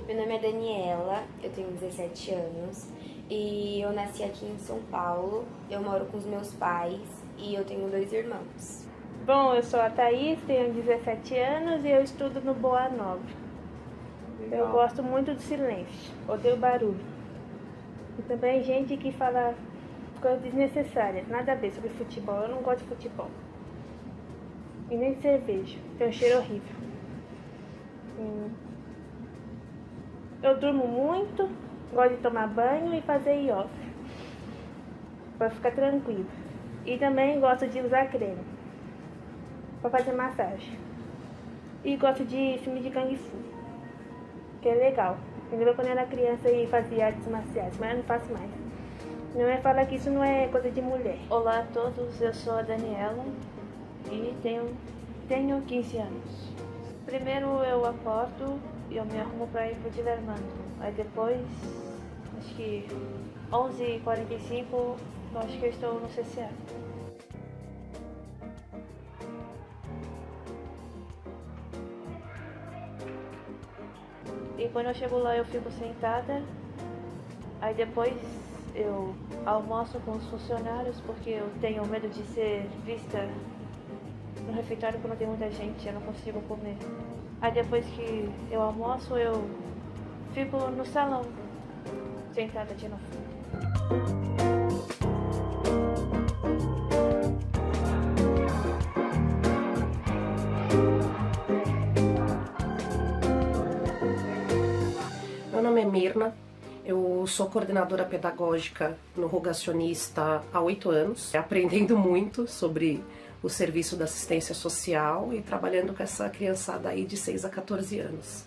Meu nome é Daniela, eu tenho 17 anos e eu nasci aqui em São Paulo. Eu moro com os meus pais e eu tenho 2 irmãos. Bom, eu sou a Thaís, tenho 17 anos e eu estudo no Boa Nova. Eu gosto muito do silêncio, odeio barulho. E também gente que fala coisas desnecessárias, nada a ver sobre futebol. Eu não gosto de futebol. E nem de cerveja, tem um cheiro horrível. Eu durmo muito, gosto de tomar banho e fazer yoga, para ficar tranquilo. E também gosto de usar creme, para fazer massagem. E gosto de filme de Kung Fu, que é legal. Eu lembro quando eu era criança e fazia artes marciais, mas eu não faço mais. Minha mãe fala que isso não é coisa de mulher. Olá a todos, eu sou a Daniela e tenho 15 anos. Primeiro eu acordo e eu me arrumo para ir pro Dilermando. Aí depois, acho que 11h45, eu acho que eu estou no CCA. E quando eu chego lá eu fico sentada, aí depois eu almoço com os funcionários porque eu tenho medo de ser vista no refeitório quando tem muita gente, eu não consigo comer. Aí depois que eu almoço, eu fico no salão, sentada de novo. Meu nome é Mirna, eu sou coordenadora pedagógica no Rogacionista há 8 anos, aprendendo muito sobre o serviço da assistência social e trabalhando com essa criançada aí de 6 a 14 anos.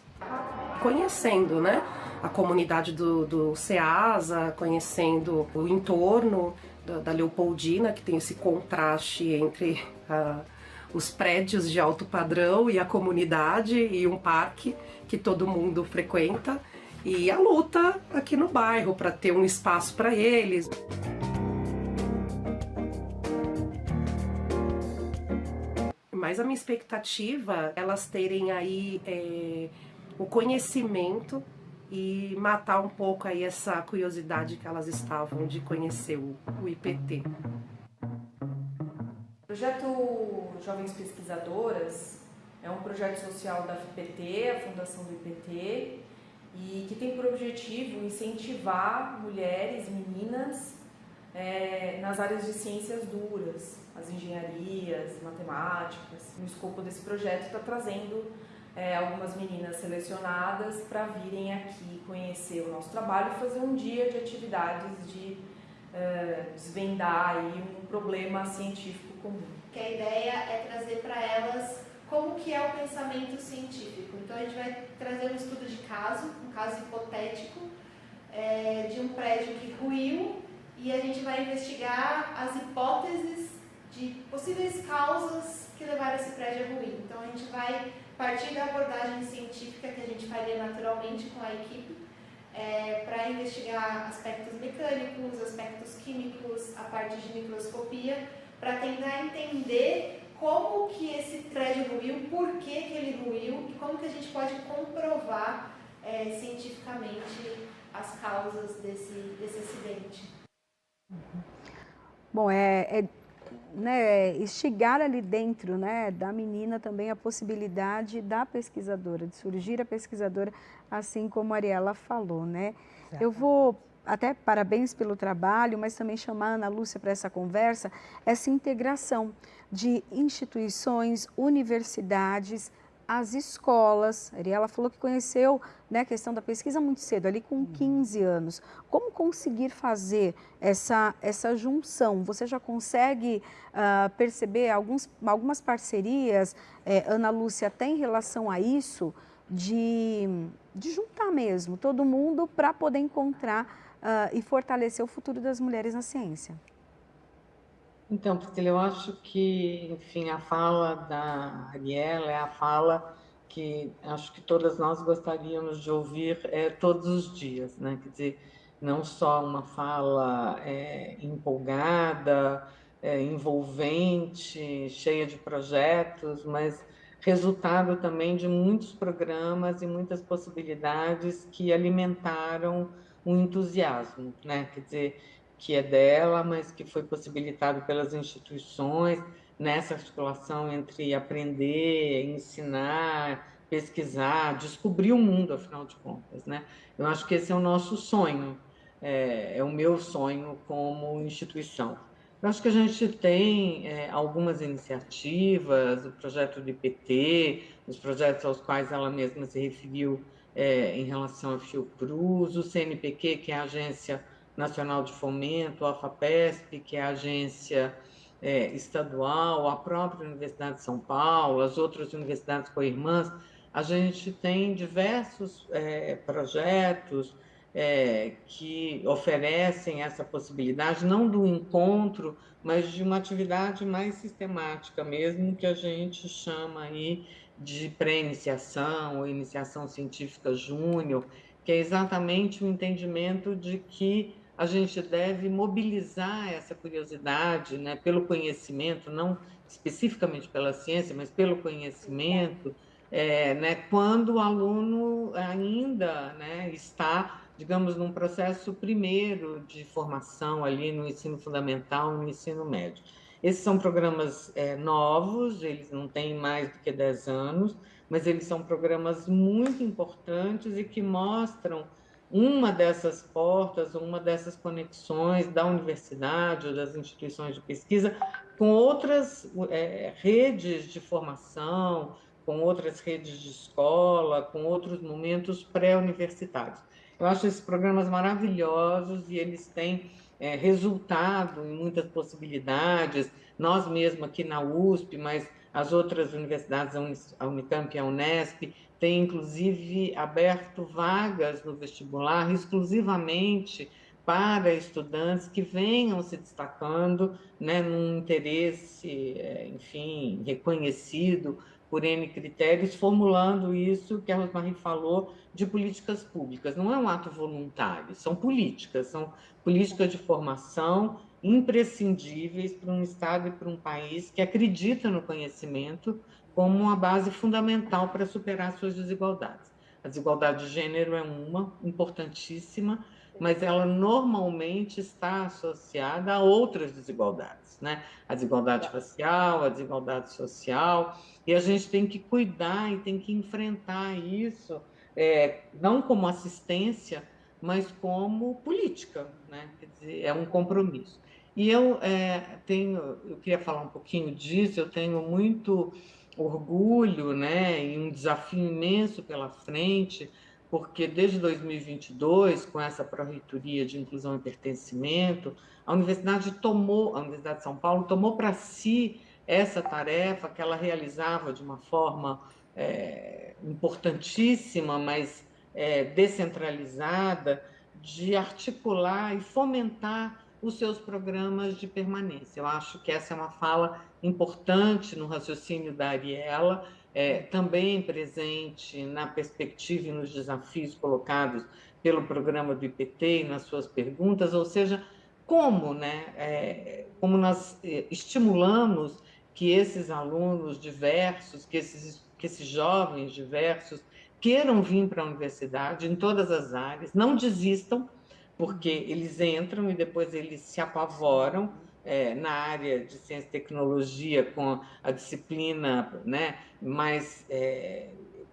Conhecendo, né, a comunidade do CEASA, conhecendo o entorno da Leopoldina, que tem esse contraste entre os prédios de alto padrão e a comunidade e um parque que todo mundo frequenta, e a luta aqui no bairro para ter um espaço para eles. Mas a minha expectativa é elas terem aí o conhecimento e matar um pouco aí essa curiosidade que elas estavam de conhecer o IPT. O projeto Jovens Pesquisadoras é um projeto social da FPT, a Fundação do IPT, e que tem por objetivo incentivar mulheres, meninas, nas áreas de ciências duras, as engenharias, matemáticas. No escopo desse projeto está trazendo algumas meninas selecionadas para virem aqui conhecer o nosso trabalho e fazer um dia de atividades de desvendar aí um problema científico comum. Que a ideia é trazer para elas como que é o pensamento científico. Então a gente vai trazer um estudo de caso, um caso hipotético, de um prédio que ruiu, e a gente vai investigar as hipóteses de possíveis causas que levaram esse prédio a ruir. Então a gente vai partir da abordagem científica que a gente faria naturalmente com a equipe, para investigar aspectos mecânicos, aspectos químicos, a parte de microscopia, para tentar entender como que esse prédio ruiu, por que ele ruiu e como que a gente pode comprovar cientificamente as causas desse acidente. Bom, instigar ali dentro, né, da menina também a possibilidade da pesquisadora, de surgir a pesquisadora, assim como a Ariela falou, né? Eu vou, até parabéns pelo trabalho, mas também chamar a Ana Lúcia para essa conversa, essa integração de instituições, universidades, as escolas. A Ariela falou que conheceu, né, a questão da pesquisa muito cedo, ali com 15 anos. Como conseguir fazer essa junção? Você já consegue perceber algumas parcerias, Ana Lúcia, até em relação a isso, de juntar mesmo todo mundo para poder encontrar e fortalecer o futuro das mulheres na ciência? Então, Priscila, eu acho que, enfim, a fala da Ariela é a fala que acho que todas nós gostaríamos de ouvir todos os dias, né? Quer dizer, não só uma fala empolgada, envolvente, cheia de projetos, mas resultado também de muitos programas e muitas possibilidades que alimentaram o entusiasmo, né? Quer dizer, que é dela, mas que foi possibilitado pelas instituições, nessa articulação entre aprender, ensinar, pesquisar, descobrir o mundo, afinal de contas, né? Eu acho que esse é o nosso sonho, é o meu sonho como instituição. Eu acho que a gente tem algumas iniciativas, o projeto do IPT, os projetos aos quais ela mesma se referiu em relação à Fiocruz, o CNPq, que é a Agência Nacional de Fomento, a FAPESP, que é a agência estadual, a própria Universidade de São Paulo, as outras universidades co-irmãs. A gente tem diversos projetos que oferecem essa possibilidade, não do encontro, mas de uma atividade mais sistemática mesmo, que a gente chama aí de pré-iniciação ou iniciação científica júnior, que é exatamente o entendimento de que a gente deve mobilizar essa curiosidade, né, pelo conhecimento, não especificamente pela ciência, mas pelo conhecimento, né, quando o aluno ainda, né, está, digamos, num processo primeiro de formação ali no ensino fundamental, no ensino médio. Esses são programas novos, eles não têm mais do que 10 anos, mas eles são programas muito importantes e que mostram uma dessas portas, uma dessas conexões da universidade ou das instituições de pesquisa com outras redes de formação, com outras redes de escola, com outros momentos pré-universitários. Eu acho esses programas maravilhosos e eles têm resultado em muitas possibilidades. Nós mesmos aqui na USP, mas as outras universidades, a Unicamp e a Unesp, têm inclusive aberto vagas no vestibular exclusivamente para estudantes que venham se destacando, né, num interesse, enfim, reconhecido por N critérios, formulando isso que a Rosmarie falou de políticas públicas. Não é um ato voluntário, são políticas de formação imprescindíveis para um Estado e para um país que acredita no conhecimento como uma base fundamental para superar suas desigualdades. A desigualdade de gênero é uma, importantíssima, mas ela normalmente está associada a outras desigualdades, né? A desigualdade racial, a desigualdade social, e a gente tem que cuidar e tem que enfrentar isso, não como assistência, mas como política, né? Quer dizer, é um compromisso. E eu queria falar um pouquinho disso, eu tenho muito orgulho, né, e um desafio imenso pela frente, porque desde 2022, com essa Pró-Reitoria de Inclusão e Pertencimento, a Universidade de São Paulo tomou para si essa tarefa que ela realizava de uma forma importantíssima, mas descentralizada, de articular e fomentar os seus programas de permanência. Eu acho que essa é uma fala importante no raciocínio da Ariela, também presente na perspectiva e nos desafios colocados pelo programa do IPT e nas suas perguntas, ou seja, como, né, como nós estimulamos que esses alunos diversos, que esses jovens diversos queiram vir para a universidade em todas as áreas, não desistam, porque eles entram e depois eles se apavoram na área de ciência e tecnologia com a disciplina, né, mais,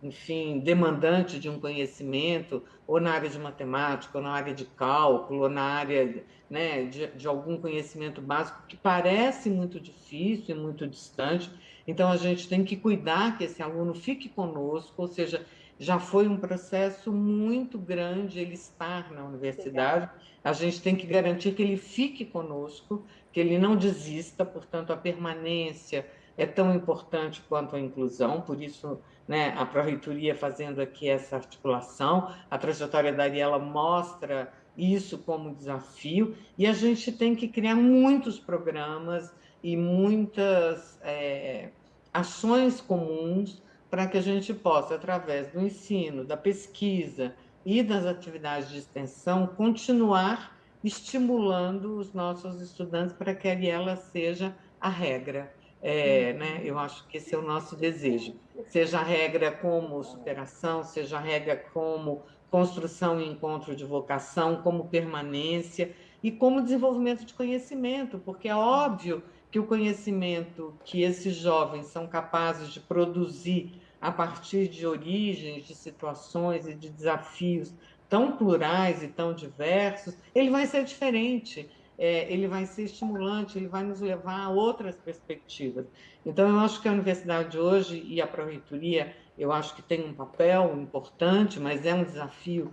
enfim, demandante de um conhecimento, ou na área de matemática, ou na área de cálculo, ou na área, né, de algum conhecimento básico que parece muito difícil e muito distante. Então, a gente tem que cuidar que esse aluno fique conosco, ou seja, já foi um processo muito grande ele estar na universidade. A gente tem que garantir que ele fique conosco, que ele não desista, portanto, a permanência é tão importante quanto a inclusão, por isso, né, a Pró-Reitoria fazendo aqui essa articulação, a trajetória da Ariela mostra isso como desafio, e a gente tem que criar muitos programas e muitas ações comuns para que a gente possa, através do ensino, da pesquisa e das atividades de extensão, continuar estimulando os nossos estudantes para que a Ariela seja a regra. Né? Eu acho que esse é o nosso desejo. Seja a regra como superação, seja a regra como construção e encontro de vocação, como permanência e como desenvolvimento de conhecimento, porque é óbvio que o conhecimento que esses jovens são capazes de produzir a partir de origens, de situações e de desafios tão plurais e tão diversos, ele vai ser diferente, ele vai ser estimulante, ele vai nos levar a outras perspectivas. Então, eu acho que a universidade hoje e a Pró-Reitoria, eu acho que tem um papel importante, mas é um desafio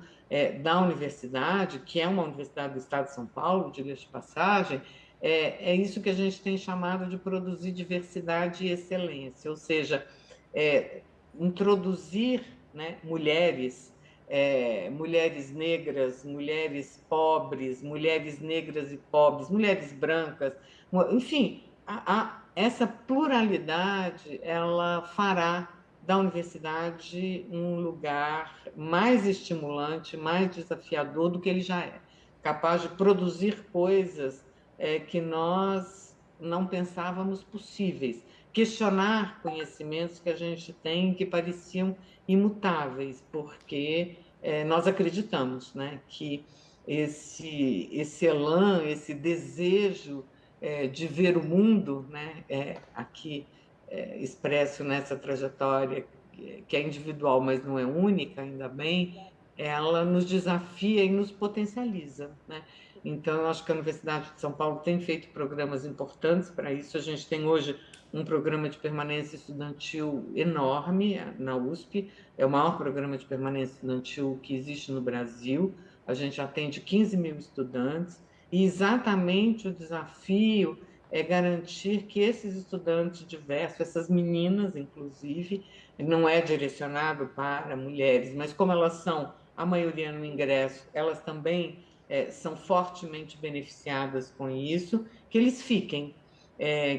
da universidade, que é uma universidade do Estado de São Paulo, diga-se de passagem, é isso que a gente tem chamado de produzir diversidade e excelência, ou seja, introduzir, né, mulheres, mulheres negras, mulheres pobres, mulheres negras e pobres, mulheres brancas, enfim, essa pluralidade ela fará da universidade um lugar mais estimulante, mais desafiador do que ele já é, capaz de produzir coisas que nós não pensávamos possíveis, questionar conhecimentos que a gente tem que pareciam imutáveis, porque nós acreditamos, né, que esse elan, esse desejo de ver o mundo, né, aqui expresso nessa trajetória, que é individual, mas não é única, ainda bem, ela nos desafia e nos potencializa, né? Então, eu acho que a Universidade de São Paulo tem feito programas importantes para isso. A gente tem hoje um programa de permanência estudantil enorme na USP, é o maior programa de permanência estudantil que existe no Brasil. A gente atende 15 mil estudantes, e exatamente o desafio é garantir que esses estudantes diversos, essas meninas, inclusive, não é direcionado para mulheres, mas como elas são a maioria no ingresso, elas também são fortemente beneficiadas com isso, que eles fiquem,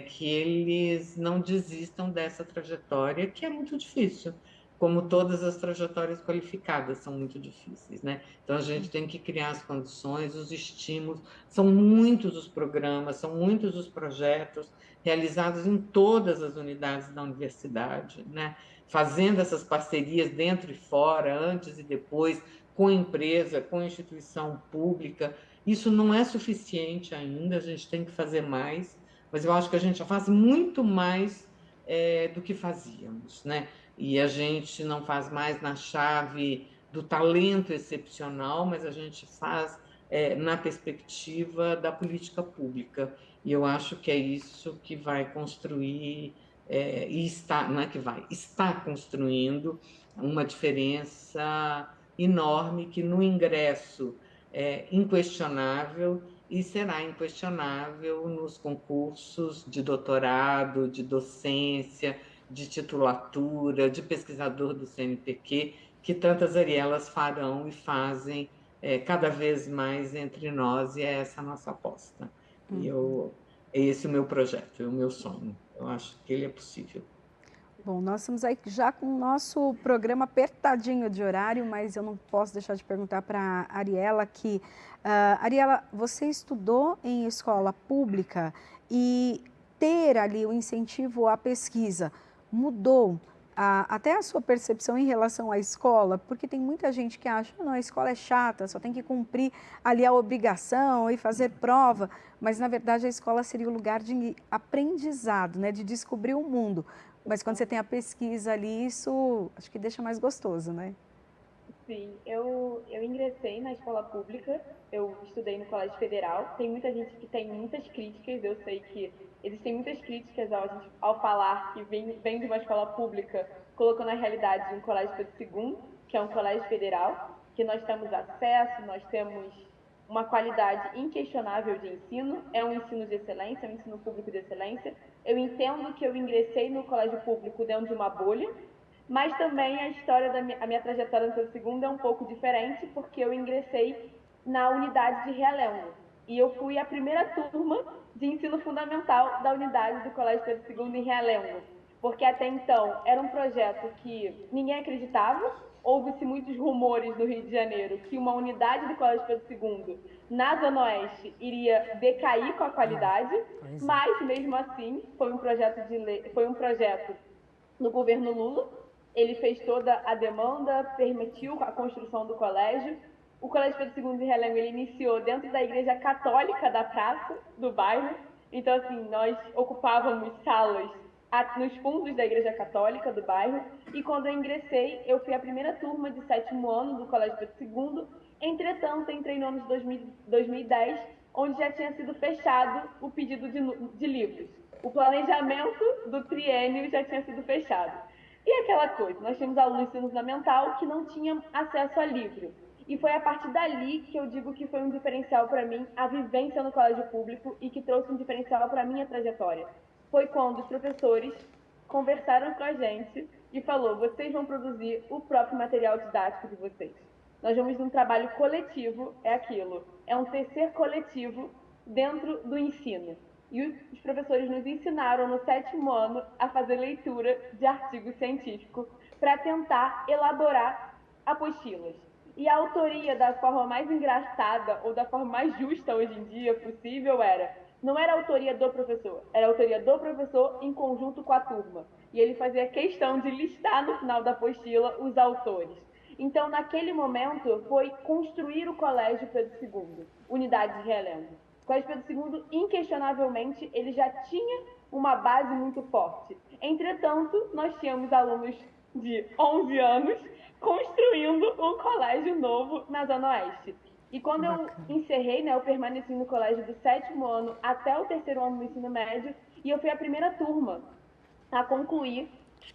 que eles não desistam dessa trajetória, que é muito difícil. como todas as trajetórias qualificadas são muito difíceis, né? Então, a gente tem que criar as condições, os estímulos. São muitos os programas, são muitos os projetos realizados em todas as unidades da universidade, né? Fazendo essas parcerias dentro e fora, antes e depois, com a empresa, com a instituição pública. Isso não é suficiente ainda, a gente tem que fazer mais, mas eu acho que a gente já faz muito mais do que fazíamos, né? E a gente não faz mais na chave do talento excepcional, mas a gente faz na perspectiva da política pública. E eu acho que é isso que vai construir, e está, não é que vai, está construindo uma diferença enorme que no ingresso é inquestionável e será inquestionável nos concursos de doutorado, de docência, de titulatura, de pesquisador do CNPq, que tantas Arielas farão e fazem cada vez mais entre nós, e é essa a nossa aposta. E é esse o meu projeto, é o meu sonho. Eu acho que ele é possível. Bom, nós estamos aí já com o nosso programa apertadinho de horário, mas eu não posso deixar de perguntar para a Ariela que... Ariela, você estudou em escola pública e ter ali o incentivo à pesquisa mudou até a sua percepção em relação à escola? Porque tem muita gente que acha, não, a escola é chata, só tem que cumprir ali a obrigação e fazer prova, mas na verdade a escola seria o lugar de aprendizado, né, de descobrir o mundo. Mas quando você tem a pesquisa ali, isso acho que deixa mais gostoso, né? Sim, eu ingressei na escola pública, eu estudei no Colégio Federal. Tem muita gente que tem muitas críticas, eu sei que existem muitas críticas ao falar que vem de uma escola pública, colocando a realidade de um colégio Pedro II, que é um colégio federal, que nós temos acesso, nós temos uma qualidade inquestionável de ensino, é um ensino de excelência, é um ensino público de excelência. Eu entendo que eu ingressei no colégio público dentro de uma bolha, mas também a história a minha trajetória no Pedro II é um pouco diferente, porque eu ingressei na unidade de Realengo. E eu fui a primeira turma de ensino fundamental da unidade do Colégio Pedro II em Realengo. Porque até então era um projeto que ninguém acreditava, houve-se muitos rumores no Rio de Janeiro que uma unidade do Colégio Pedro II na Zona Oeste iria decair com a qualidade, mas mesmo assim foi um projeto de lei, foi um projeto no governo Lula. Ele fez toda a demanda, permitiu a construção do colégio. O Colégio Pedro II de Realengo ele iniciou dentro da Igreja Católica da praça do bairro. Então, assim, nós ocupávamos salas nos fundos da Igreja Católica do bairro. E quando eu ingressei, eu fui a primeira turma de 7º ano do Colégio Pedro II. Entretanto, entrei no ano de 2010, onde já tinha sido fechado o pedido de livros. O planejamento do triênio já tinha sido fechado. E aquela coisa, nós tínhamos alunos do ensino fundamental que não tinham acesso a livro. E foi a partir dali que eu digo que foi um diferencial para mim, a vivência no colégio público, e que trouxe um diferencial para a minha trajetória. Foi quando os professores conversaram com a gente e falou: vocês vão produzir o próprio material didático de vocês. Nós vamos de um trabalho coletivo, é aquilo, é um tecer coletivo dentro do ensino. E os professores nos ensinaram no 7º ano a fazer leitura de artigos científicos para tentar elaborar apostilas. E a autoria, da forma mais engraçada ou da forma mais justa hoje em dia possível, não era a autoria do professor, era a autoria do professor em conjunto com a turma. E ele fazia questão de listar no final da apostila os autores. Então, naquele momento, foi construir o Colégio Pedro II, unidade de Realengo. O Colégio Pedro II, inquestionavelmente, ele já tinha uma base muito forte. Entretanto, nós tínhamos alunos de 11 anos construindo um colégio novo na Zona Oeste. E quando eu encerrei, eu permaneci no colégio do 7º ano até o 3º ano do ensino médio, e eu fui a primeira turma a concluir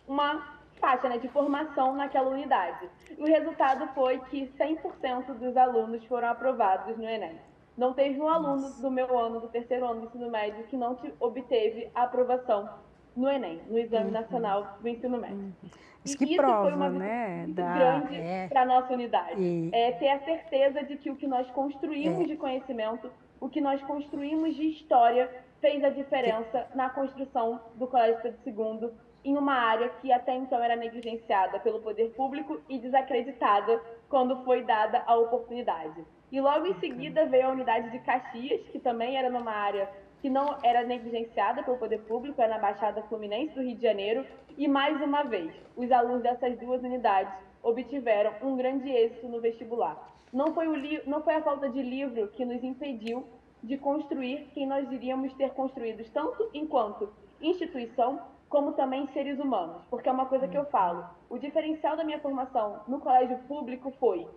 uma faixa de formação naquela unidade. E o resultado foi que 100% dos alunos foram aprovados no Enem. Não teve um aluno do meu ano, do 3º ano do ensino médio, que não obteve a aprovação no Enem, no Exame Nacional do Ensino Médio. Isso que isso prova, foi uma né? muito grande para a nossa unidade. Ter a certeza de que o que nós construímos de conhecimento, o que nós construímos de história, fez a diferença na construção do Colégio Pedro II em uma área que até então era negligenciada pelo poder público e desacreditada quando foi dada a oportunidade. E logo em seguida veio a unidade de Caxias, que também era numa área que não era negligenciada pelo poder público, era na Baixada Fluminense do Rio de Janeiro, e mais uma vez, os alunos dessas duas unidades obtiveram um grande êxito no vestibular. Não foi a falta de livro que nos impediu de construir quem nós iríamos ter construídos, tanto enquanto instituição, como também seres humanos, porque é uma coisa que eu falo. O diferencial da minha formação no colégio público foi: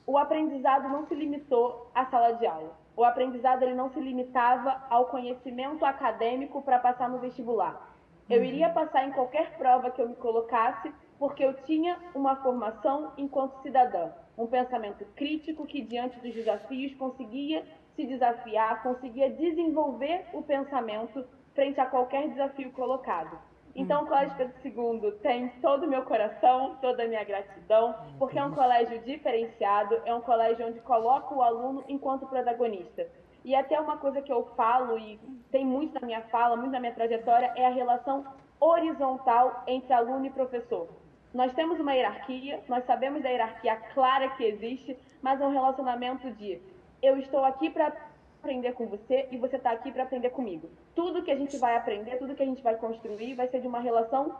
o aprendizado não se limitou à sala de aula. O aprendizado ele não se limitava ao conhecimento acadêmico para passar no vestibular. Eu iria passar em qualquer prova que eu me colocasse, porque eu tinha uma formação enquanto cidadã, um pensamento crítico que, diante dos desafios, conseguia se desafiar, conseguia desenvolver o pensamento frente a qualquer desafio colocado. Então, o Colégio Pedro II tem todo o meu coração, toda a minha gratidão, porque é um colégio diferenciado, é um colégio onde coloca o aluno enquanto protagonista. E até uma coisa que eu falo, e tem muito na minha fala, muito na minha trajetória, é a relação horizontal entre aluno e professor. Nós temos uma hierarquia, nós sabemos da hierarquia clara que existe, mas é um relacionamento de: eu estou aqui para aprender com você e você está aqui para aprender comigo. Tudo que a gente vai aprender, tudo que a gente vai construir vai ser de uma relação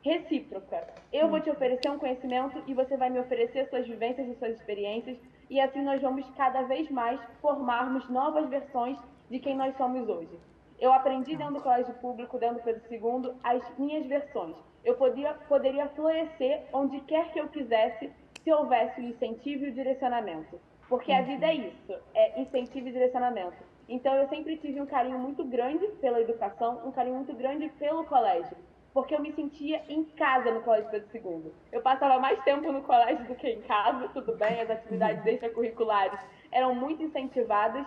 recíproca. Eu vou te oferecer um conhecimento e você vai me oferecer suas vivências e suas experiências, e assim nós vamos cada vez mais formarmos novas versões de quem nós somos hoje. Eu aprendi dentro do colégio público, dentro do Pedro II, as minhas versões. Eu poderia florescer onde quer que eu quisesse, se houvesse o incentivo e o direcionamento. Porque a vida é isso, é incentivo e direcionamento. Então, eu sempre tive um carinho muito grande pela educação, um carinho muito grande pelo colégio, porque eu me sentia em casa no Colégio Pedro II. Eu passava mais tempo no colégio do que em casa, tudo bem, as atividades extracurriculares eram muito incentivadas,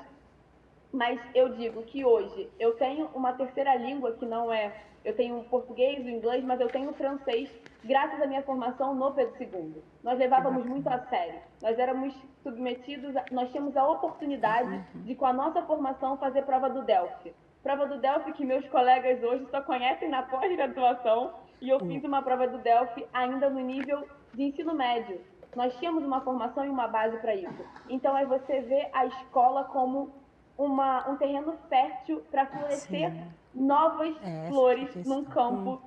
mas eu digo que hoje eu tenho uma terceira língua que não é... Eu tenho o português, o inglês, mas eu tenho o francês, graças à minha formação no Pedro II. Nós levávamos muito a sério. Nós éramos submetidos, nós tínhamos a oportunidade de, com a nossa formação, fazer prova do Delphi. Prova do Delphi que meus colegas hoje só conhecem na pós-graduação, e eu fiz uma prova do Delphi ainda no nível de ensino médio. Nós tínhamos uma formação e uma base para isso. Então, é você ver a escola como um terreno fértil para florescer novas flores num campo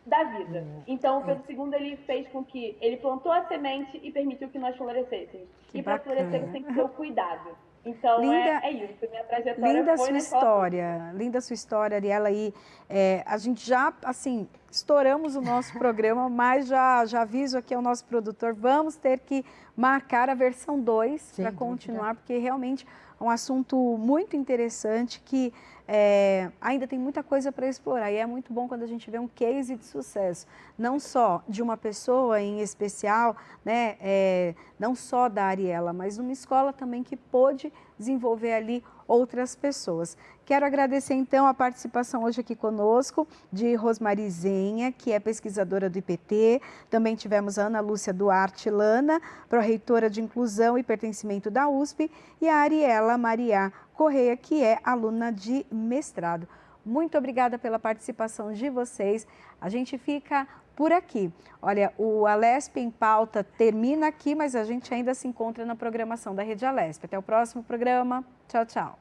da vida. Então, o Pedro II ele fez com que ele plantou a semente e permitiu que nós florescêssemos. E para florescer você tem que ter o cuidado. Então, é isso. Minha trajetória linda foi sua história, linda sua história, Ariela. E a gente já, assim, estouramos o nosso programa, mas já aviso aqui ao nosso produtor, vamos ter que marcar a versão 2 para continuar, porque realmente é um assunto muito interessante que ainda tem muita coisa para explorar. E é muito bom quando a gente vê um case de sucesso, não só de uma pessoa em especial, né, não só da Ariela, mas uma escola também que pôde desenvolver ali outras pessoas. Quero agradecer, então, a participação hoje aqui conosco de Rosmari Zenha, que é pesquisadora do IPT. Também tivemos a Ana Lúcia Duarte Lana, pró-reitora de Inclusão e Pertencimento da USP, e a Ariela Maria Correia, que é aluna de mestrado. Muito obrigada pela participação de vocês. A gente fica por aqui. Olha, o Alesp em Pauta termina aqui, mas a gente ainda se encontra na programação da Rede Alesp. Até o próximo programa. Tchau, tchau.